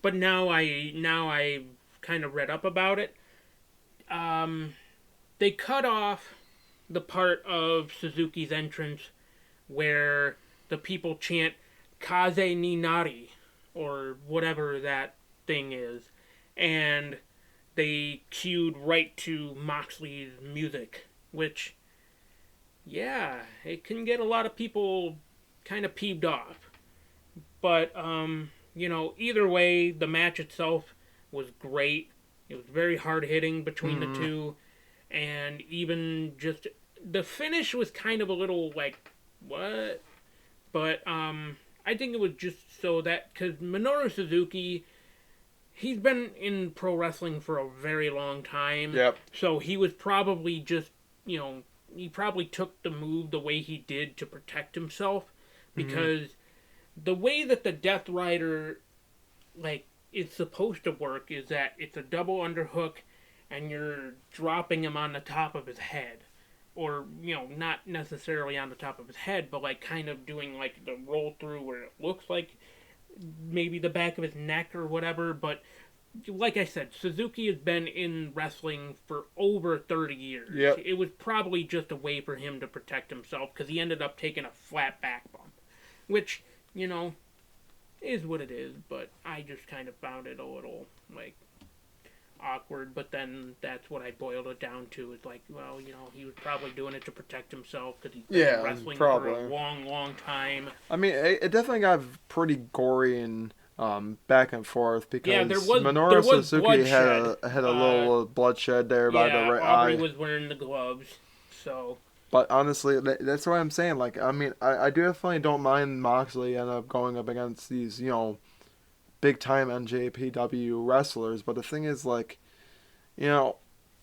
But now I kind of read up about it. They cut off the part of Suzuki's entrance where the people chant Kaze ni Nari, or whatever that thing is, and they cued right to Moxley's music, which, yeah, it can get a lot of people kind of peeved off. But, either way, the match itself was great. It was very hard-hitting between the two, and even just, the finish was kind of a little, like, what? But, I think it was just so that, because Minoru Suzuki, he's been in pro wrestling for a very long time. Yep. So he was probably just, he probably took the move the way he did to protect himself. Because the way that the Death Rider, like, is supposed to work is that it's a double underhook and you're dropping him on the top of his head. Or, not necessarily on the top of his head, but, like, kind of doing, like, the roll through where it looks like maybe the back of his neck or whatever. But, like I said, Suzuki has been in wrestling for over 30 years. Yep. It was probably just a way for him to protect himself, because he ended up taking a flat back bump. Which, is what it is, but I just kind of found it a little, like, awkward, but then that's what I boiled it down to. It's like, well, he was probably doing it to protect himself because he's been Yeah, wrestling for a probably. long, long time. I mean, it definitely got pretty gory and back and forth Yeah, because there Minoru was Suzuki bloodshed. had a little bloodshed there by the Yeah, right Aubrey eye. was wearing the gloves, so But honestly, that's what I'm saying. Like, I mean, I definitely don't mind Moxley end up going up against these, big time NJPW wrestlers. But the thing is, like, you know,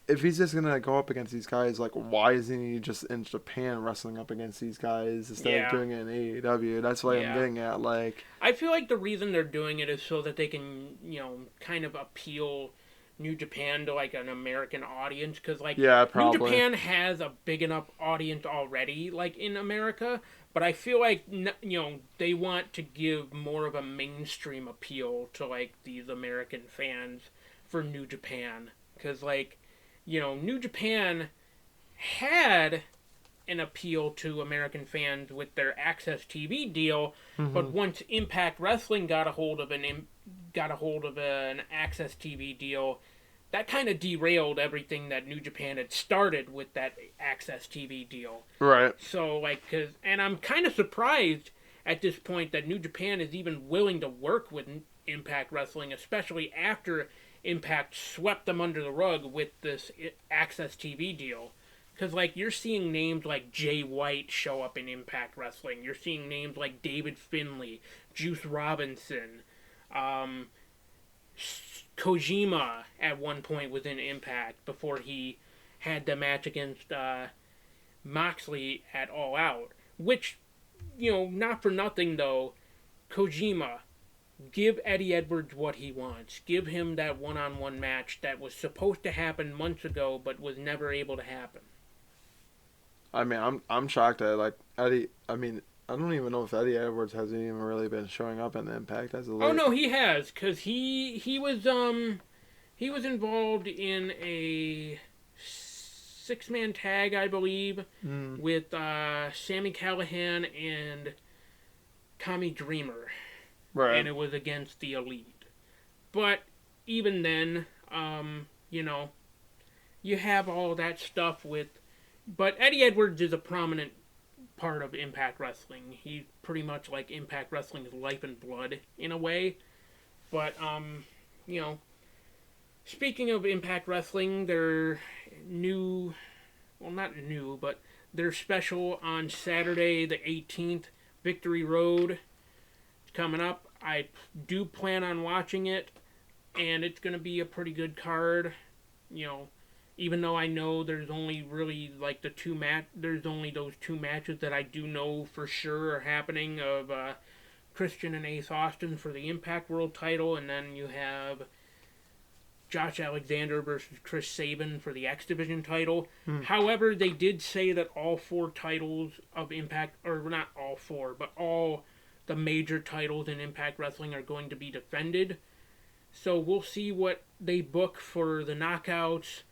if he's just gonna go up against these guys, like, why isn't he just in Japan wrestling up against these guys instead of yeah, doing it in AEW? That's what I'm yeah. getting at. Like, I feel like the reason they're doing it is so that they can, kind of appeal New Japan to like an American audience because like yeah, New probably. Japan has a big enough audience already like in America, but I feel like they want to give more of a mainstream appeal to like these American fans for New Japan because like New Japan had an appeal to American fans with their Access TV deal, but Hmm. once Impact Wrestling got a hold of an Access TV deal, that kind of derailed everything that New Japan had started with that Access TV deal. Right. So and I'm kind of surprised at this point that New Japan is even willing to work with Impact Wrestling, especially after Impact swept them under the rug with this Access TV deal. Because, like, you're seeing names like Jay White show up in Impact Wrestling. You're seeing names like David Finlay, Juice Robinson, um, Kojima at one point was in Impact before he had the match against Moxley at All Out. Which, not for nothing though, Kojima, give Eddie Edwards what he wants. Give him that one-on-one match that was supposed to happen months ago but was never able to happen. I mean, I'm shocked at like Eddie. I mean, I don't even know if Eddie Edwards hasn't even really been showing up in the Impact as of Oh late. no, he has, cause he was involved in a 6-man tag, I believe, Mm, with Sammy Callahan and Tommy Dreamer, right. and it was against the Elite. But even then, you have all that stuff with. But Eddie Edwards is a prominent part of Impact Wrestling. He's pretty much like Impact Wrestling's life and blood in a way. But you know, speaking of Impact Wrestling, their new, well, not new, but their special on Saturday the 18th, Victory Road, is coming up. I do plan on watching it, and it's going to be a pretty good card. You know, even though I know there's only really like there's only those two matches that I do know for sure are happening of Christian and Ace Austin for the Impact World title, and then you have Josh Alexander versus Chris Sabin for the X Division title. Mm, However, they did say that all four titles of Impact, or not all four, but all the major titles in Impact Wrestling are going to be defended. So we'll see what they book for the Knockouts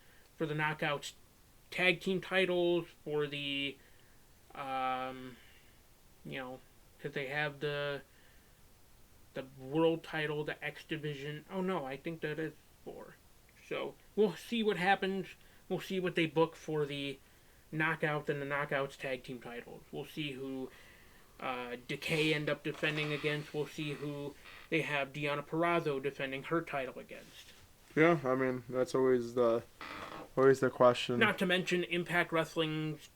tag team titles, for the, um, because they have the world title, the X Division. Oh no, I think that is four. So we'll see what happens. We'll see what they book for the Knockouts and the Knockouts tag team titles. We'll see who Decay end up defending against. We'll see who they have Deonna Purrazzo defending her title against. yeah, I mean that's always the question. Not to mention Impact Wrestling's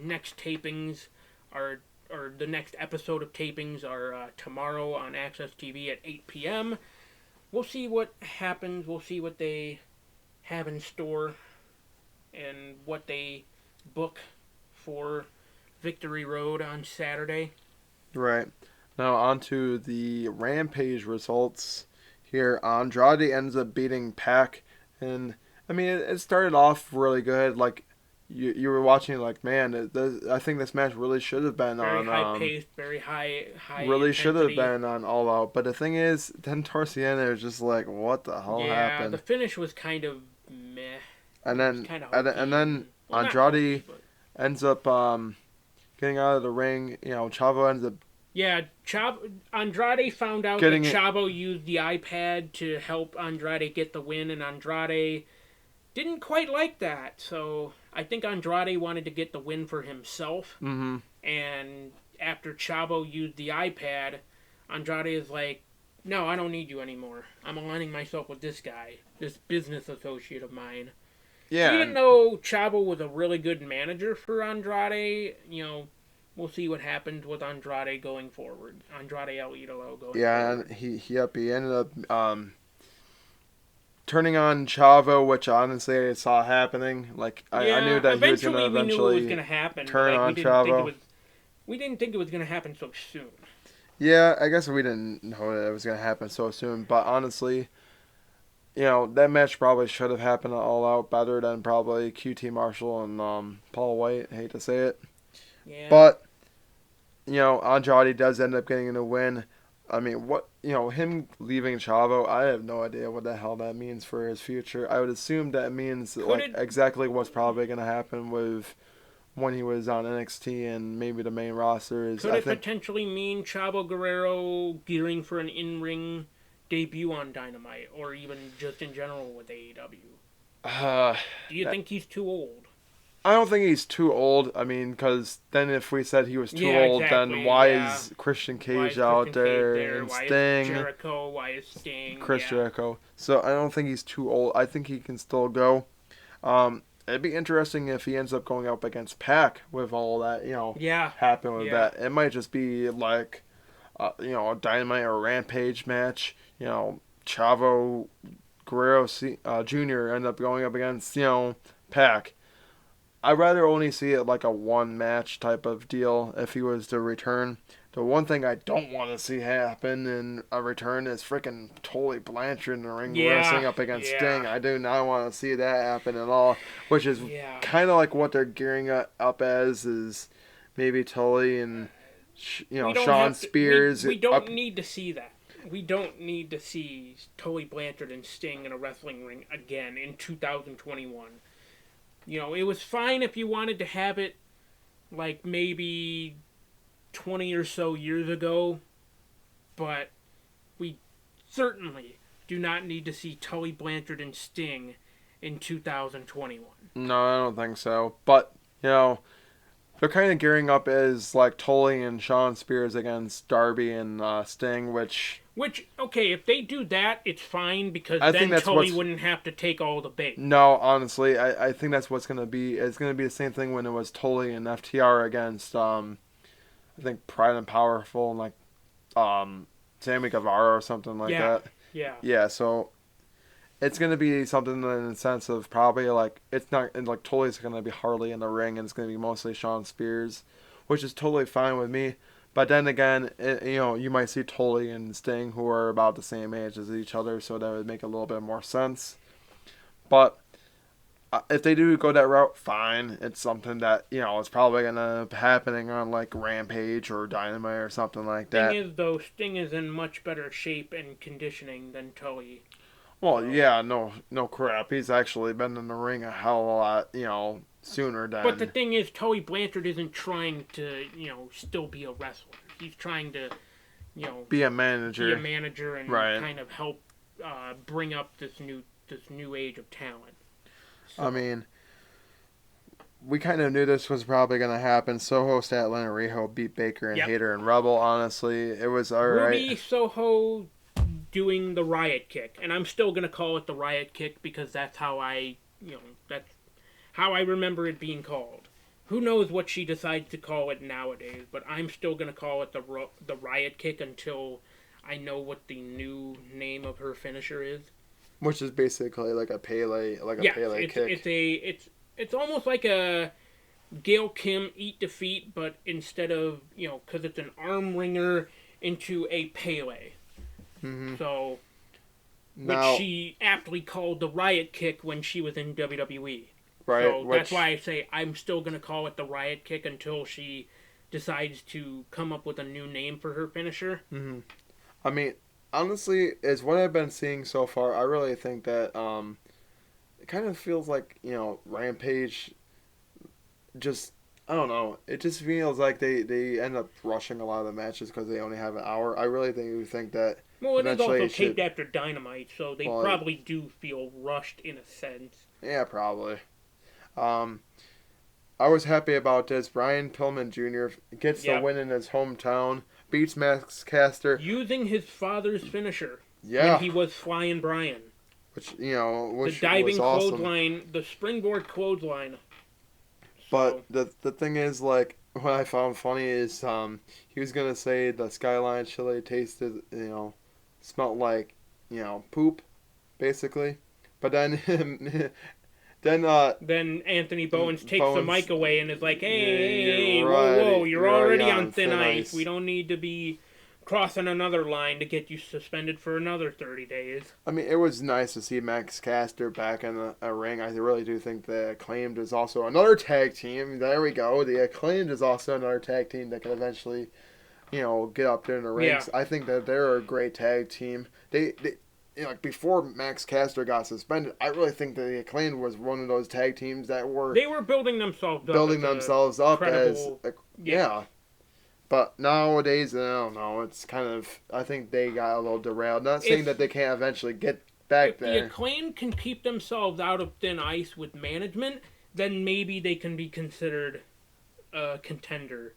next tapings are, or the next episode of tapings are tomorrow on Access TV at 8 p.m. We'll see what happens. We'll see what they have in store and what they book for Victory Road on Saturday. Right. Now on to the Rampage results here. Andrade ends up beating Pac, and I mean it started off really good. Like you were watching, like man, I think this match really should have been Very on high paced, very high really should have intensity. been on All Out. But the thing is, then towards the end, it was just like, what the hell Yeah, the happened? finish was kind of meh. And It was then kind of and hokey. then And, well, not hokey, Andrade but ends up getting out of the ring. You know, Chavo ends up Yeah, Andrade found out that Getting it. Chavo used the iPad to help Andrade get the win, and Andrade didn't quite like that. So I think Andrade wanted to get the win for himself. Mm-hmm. And after Chavo used the iPad, Andrade is like, "No, I don't need you anymore. I'm aligning myself with this guy, this business associate of mine." So Yeah, even though Chavo was a really good manager for Andrade, we'll see what happens with Andrade going forward. Andrade El Idolo going yeah, and forward. he ended up turning on Chavo, which honestly I saw happening. Like I knew Yeah, that he was gonna eventually we knew it was eventually gonna happen, but turn like on Chavo. we didn't think it was gonna happen so soon. Yeah, I guess we didn't know that it was gonna happen so soon, but honestly, that match probably should have happened all out better than probably QT Marshall and Paul White. I hate to say it, Yeah. but Andrade does end up getting a win. I mean, him leaving Chavo, I have no idea what the hell that means for his future. I would assume that means Could like it exactly what's probably gonna happen with when he was on NXT and maybe the main roster is could I it think potentially mean Chavo Guerrero gearing for an in-ring debut on Dynamite, or even just in general with AEW? uh, Do you think he's too old? I don't think he's too old. I mean, because then if we said he was too Yeah, old, then exactly. why Yeah. is Christian Why Cage is out Christian Cage there there? and Why is Sting, Jericho? Why is Sting? Chris Yeah. Jericho? So I don't think he's too old. I think he can still go. It'd be interesting if he ends up going up against Pac with all that Yeah. happen with Yeah. that. It might just be like a Dynamite or Rampage match. Chavo Guerrero Jr. end up going up against Pac. I'd rather only see it like a one match type of deal if he was to return. The one thing I don't want to see happen in a return is freaking Tully Blanchard in the ring Yeah. wrestling up against Sting. Yeah. I do not want to see that happen at all. Which is Yeah. kind of like what they're gearing up as is maybe Tully and We don't Sean have to. We Spears we don't up. need to see that. We don't need to see Tully Blanchard and Sting in a wrestling ring again in 2021. It was fine if you wanted to have it like maybe 20 or so years ago, but we certainly do not need to see Tully Blanchard and Sting in 2021. No, I don't think so. But they're kind of gearing up as like Tully and Sean Spears against Darby and Sting, which Which, okay, if they do that, it's fine because I think then that's Tully what's. wouldn't have to take all the bait. No, honestly, I think that's what's gonna be. It's gonna be the same thing when it was Tully and FTR against I think Pride and Powerful and like Sammy Guevara or something like Yeah, that. yeah, Yeah, so it's gonna be something in the sense of probably like it's not and like Tully's gonna be hardly in the ring and it's gonna be mostly Sean Spears, which is totally fine with me. But then again, you might see Tully and Sting who are about the same age as each other, so that would make a little bit more sense. But if they do go that route, fine. It's something that it's probably gonna be happening on like Rampage or Dynamite or something like thing that. is, though, Sting is in much better shape and conditioning than Tully. Well, So, yeah, no crap. He's actually been in the ring a hell of a lot, sooner but the than thing is, Tully Blanchard isn't trying to, still be a wrestler. He's trying to, you know, be a be a manager. manager and Right. kind of help bring up this new age of talent. I So mean, we kind of knew this was probably gonna happen. Soho, Statlander, and Riho beat Baker and yep, Hayter and Rebel. Honestly, it was all right. Ruby Soho doing the riot kick, and I'm still gonna call it the riot kick because that's how that's how I remember it being called. Who knows what she decides to call it nowadays, but I'm still gonna call it the riot kick until I know what the new name of her finisher is. Which is basically like a Yeah, Pele kick. it's almost like a Gail Kim eat defeat, but instead of because it's an arm wringer into a Pele. Hmm. So which Now, she aptly called the riot kick when she was in WWE. right, So that's which why I say I'm still gonna call it the riot kick until she decides to come up with a new name for her finisher. hmm I mean, honestly, is what I've been seeing so far. I really think that it kind of feels like Rampage just I don't know. It just feels like they end up rushing a lot of the matches because they only have an hour. I really think that Well, it is eventually also it should. taped after Dynamite, so they Well, probably do feel rushed in a sense. yeah, probably. Um, I was happy about this. Brian Pillman Jr. gets the Yep. win in his hometown, beats Max Caster. Using his father's finisher when Yeah, he was Flying Brian. The which was diving awesome. clothesline, the springboard clothesline. But So, the thing is, like, what I found funny is he was gonna say the Skyline chili tasted, smelled like, poop, basically. But then then then Anthony Bowens takes the Bones, mic away and is like, hey, yeah, hey, you're hey, whoa, whoa, right, you're you're already already on on thin thin ice. We ice. don't need to be crossing another line to get you suspended for another 30 days. I mean, it was nice to see Max Caster back in a ring. I really do think the Acclaimed is also another tag team. There we go. The Acclaimed is also another tag team that can eventually, get up there in the Yeah. ranks. I think that they're a great tag team. They like before Max Caster got suspended, I really think that the Acclaimed was one of those tag teams that were They were building themselves up building as a themselves up as, credible. Yeah. yeah. But nowadays, I don't know. It's kind of. I think they got a little derailed. Not saying that If they can't eventually get back if the there. Acclaim can keep themselves out of thin ice with management, then maybe they can be considered a contender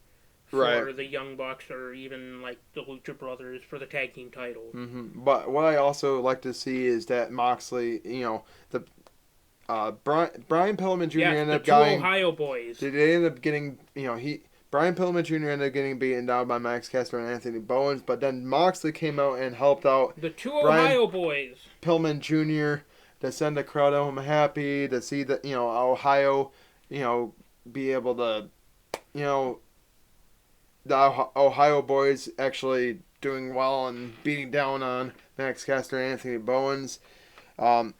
Right. for the Young Bucks or even like the Lucha Brothers for the tag team titles. But what I also like to see is that Moxley, the Brian Pillman Jr. Yes, ended the up two getting. Ohio boys. They ended up getting. Brian Pillman Jr. ended up getting beaten down by Max Caster and Anthony Bowens, but then Moxley came out and helped out The two Brian Ohio boys. Pillman Jr. to send the crowd home happy to see that Ohio, be able to, you know, the Ohio boys actually doing well and beating down on Max Caster and Anthony Bowens. Um,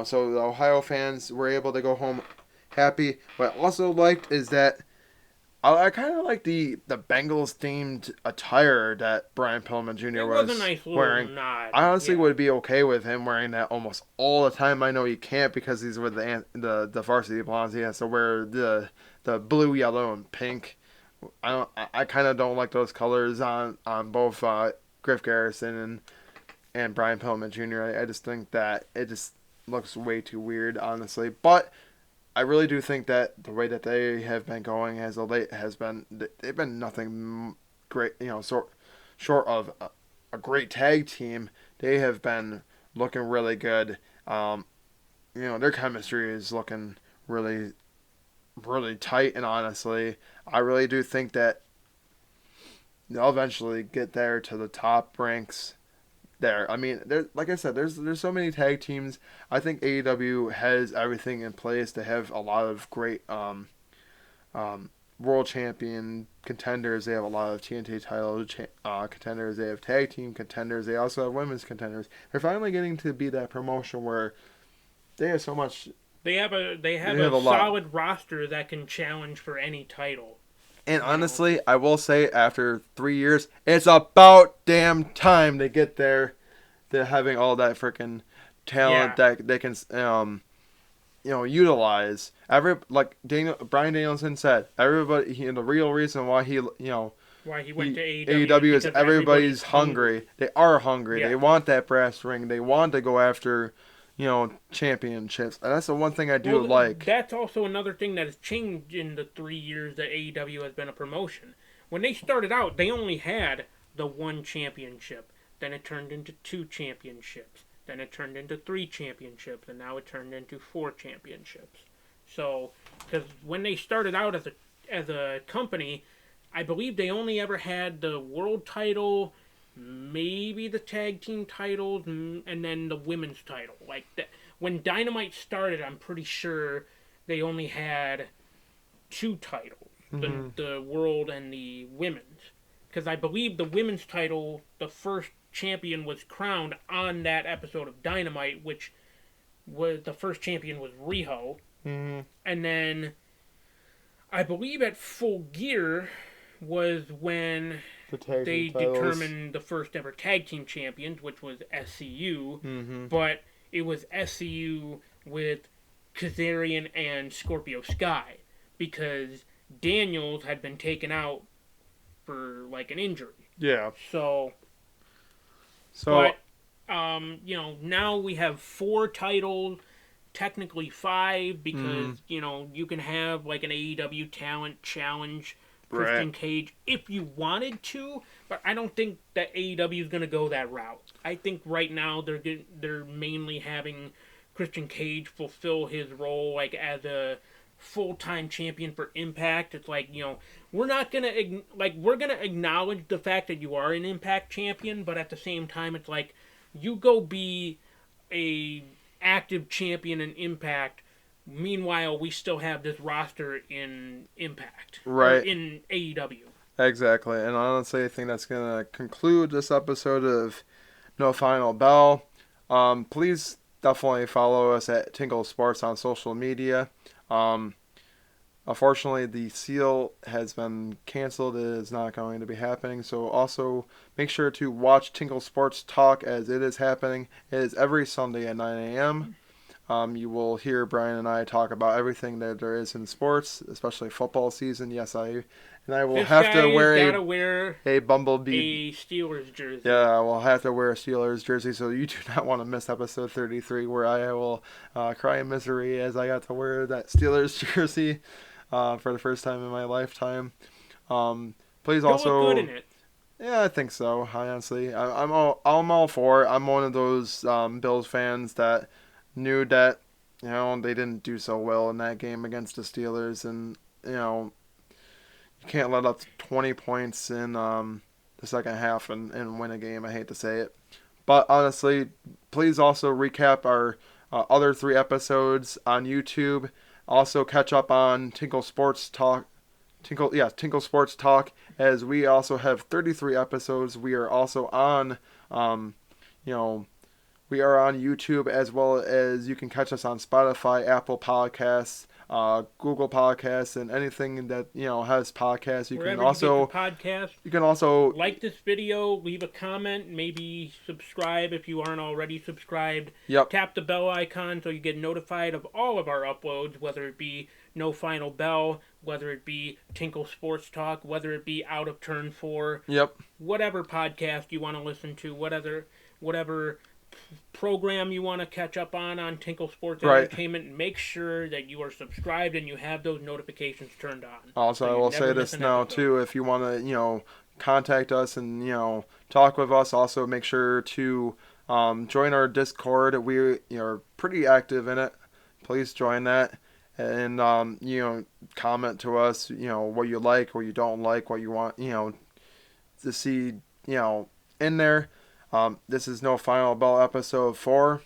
so the Ohio fans were able to go home happy. What I also liked is that I kind of like the Bengals themed attire that Brian Pillman Jr. It was a was nice little wearing. nod. I honestly Yeah. would be okay with him wearing that almost all the time. I know he can't because he's with the varsity blondes. He has to wear the blue, yellow, and pink. I kind of don't like those colors on both Griff Garrison and Brian Pillman Jr. I just think that it just looks way too weird, honestly. But I really do think that the way that they have been going as of late has been they've been nothing great, short of a great tag team. They have been looking really good. Their chemistry is looking really really tight, and honestly, I really do think that they'll eventually get there to the top ranks there. I mean, there, like I said, there's so many tag teams. I think AEW has everything in place to have a lot of great world champion contenders. They have a lot of TNT title contenders. They have tag team contenders. They also have women's contenders. They're finally getting to be that promotion where they have so much. They have They have a a lot. solid roster that can challenge for any title. And You know. honestly, I will say after 3 years, it's about damn time they get there. They're having all that freaking talent Yeah. that they can utilize. Brian Danielson said, everybody. The real reason why Why he went to AEW AEW is because everybody's hungry. They are hungry. Yeah. They want that brass ring. They want to go after, championships. And that's the one thing I do Well, like. that's also another thing that has changed in the 3 years that AEW has been a promotion. When they started out, they only had the one championship. Then it turned into two championships. Then it turned into three championships, and now it turned into four championships. So, because when they started out as a company, I believe they only ever had the world title, maybe the tag team titles, and then the women's title. Like that, when Dynamite started, I'm pretty sure they only had two titles, the world and the women's. Because I believe the women's title, the first champion was crowned on that episode of Dynamite, which was the first champion was Riho, and then I believe at Full Gear was when The tag they team titles. determined the first ever tag team champions, which was SCU, but it was SCU with Kazarian and Scorpio Sky, because Daniels had been taken out for like an injury. Yeah. So, So but now we have 4 titles, technically 5, because mm, you can have like an AEW talent challenge right. Christian Cage if you wanted to, but I don't think that AEW is going to go that route. I think right now they're mainly having Christian Cage fulfill his role like as a full-time champion for Impact. It's like, we're not going to we're going to acknowledge the fact that you are an Impact champion, but at the same time it's like you go be a active champion in Impact. Meanwhile, we still have this roster in Impact or Right. in AEW. Exactly. And honestly, I think that's going to conclude this episode of No Final Bell. Please definitely follow us at Tinkle Sports on social media. Um, Unfortunately, the seal has been canceled. It is not going to be happening. So also make sure to watch Tinkle Sports Talk as it is happening. It is every Sunday at 9 a.m. You will hear Brian and I talk about everything that there is in sports, especially football season. Yes, I will This have to guy has wear got to wear a Bumblebee. a Steelers jersey. Yeah, I will have to wear a Steelers jersey, so you do not want to miss episode 33, where I will cry in misery as I got to wear that Steelers jersey for the first time in my lifetime. Please He'll look good also, in it. yeah, I think so. Honestly, I'm all for it. I'm one of those Bills fans that knew that they didn't do so well in that game against the Steelers, and you can't let up 20 points in the second half and win a game. I hate to say it, but honestly, please also recap our other 3 episodes on YouTube. Also catch up on Tinkle Sports Talk. Tinkle Sports Talk, as we also have 33 episodes. We are also on, you know, we are on YouTube, as well as you can catch us on Spotify, Apple Podcasts, Google Podcasts, and anything that has podcasts. Wherever you get your podcast, You can also like this video, leave a comment, maybe subscribe if you aren't already subscribed. yep. Tap the bell icon so you get notified of all of our uploads, whether it be No Final Bell, whether it be Tinkle Sports Talk, whether it be Out of Turn 4, Yep. whatever podcast you want to listen to, whatever program you want to catch up on Tinkle Sports Right. Entertainment, make sure that you are subscribed and you have those notifications turned on. Also, So I you will never say miss this an now episode. too. If you want to, contact us and talk with us, also make sure to join our Discord. We are pretty active in it. Please join that, and comment to us. What you like, what you don't like, what you want. To see. In there. This is No Final Bell episode 4.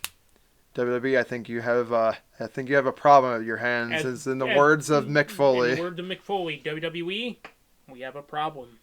WWE, I think you have a problem at your hands. As in the words of Mick In the Foley. words of Mick Foley, WWE, we have a problem.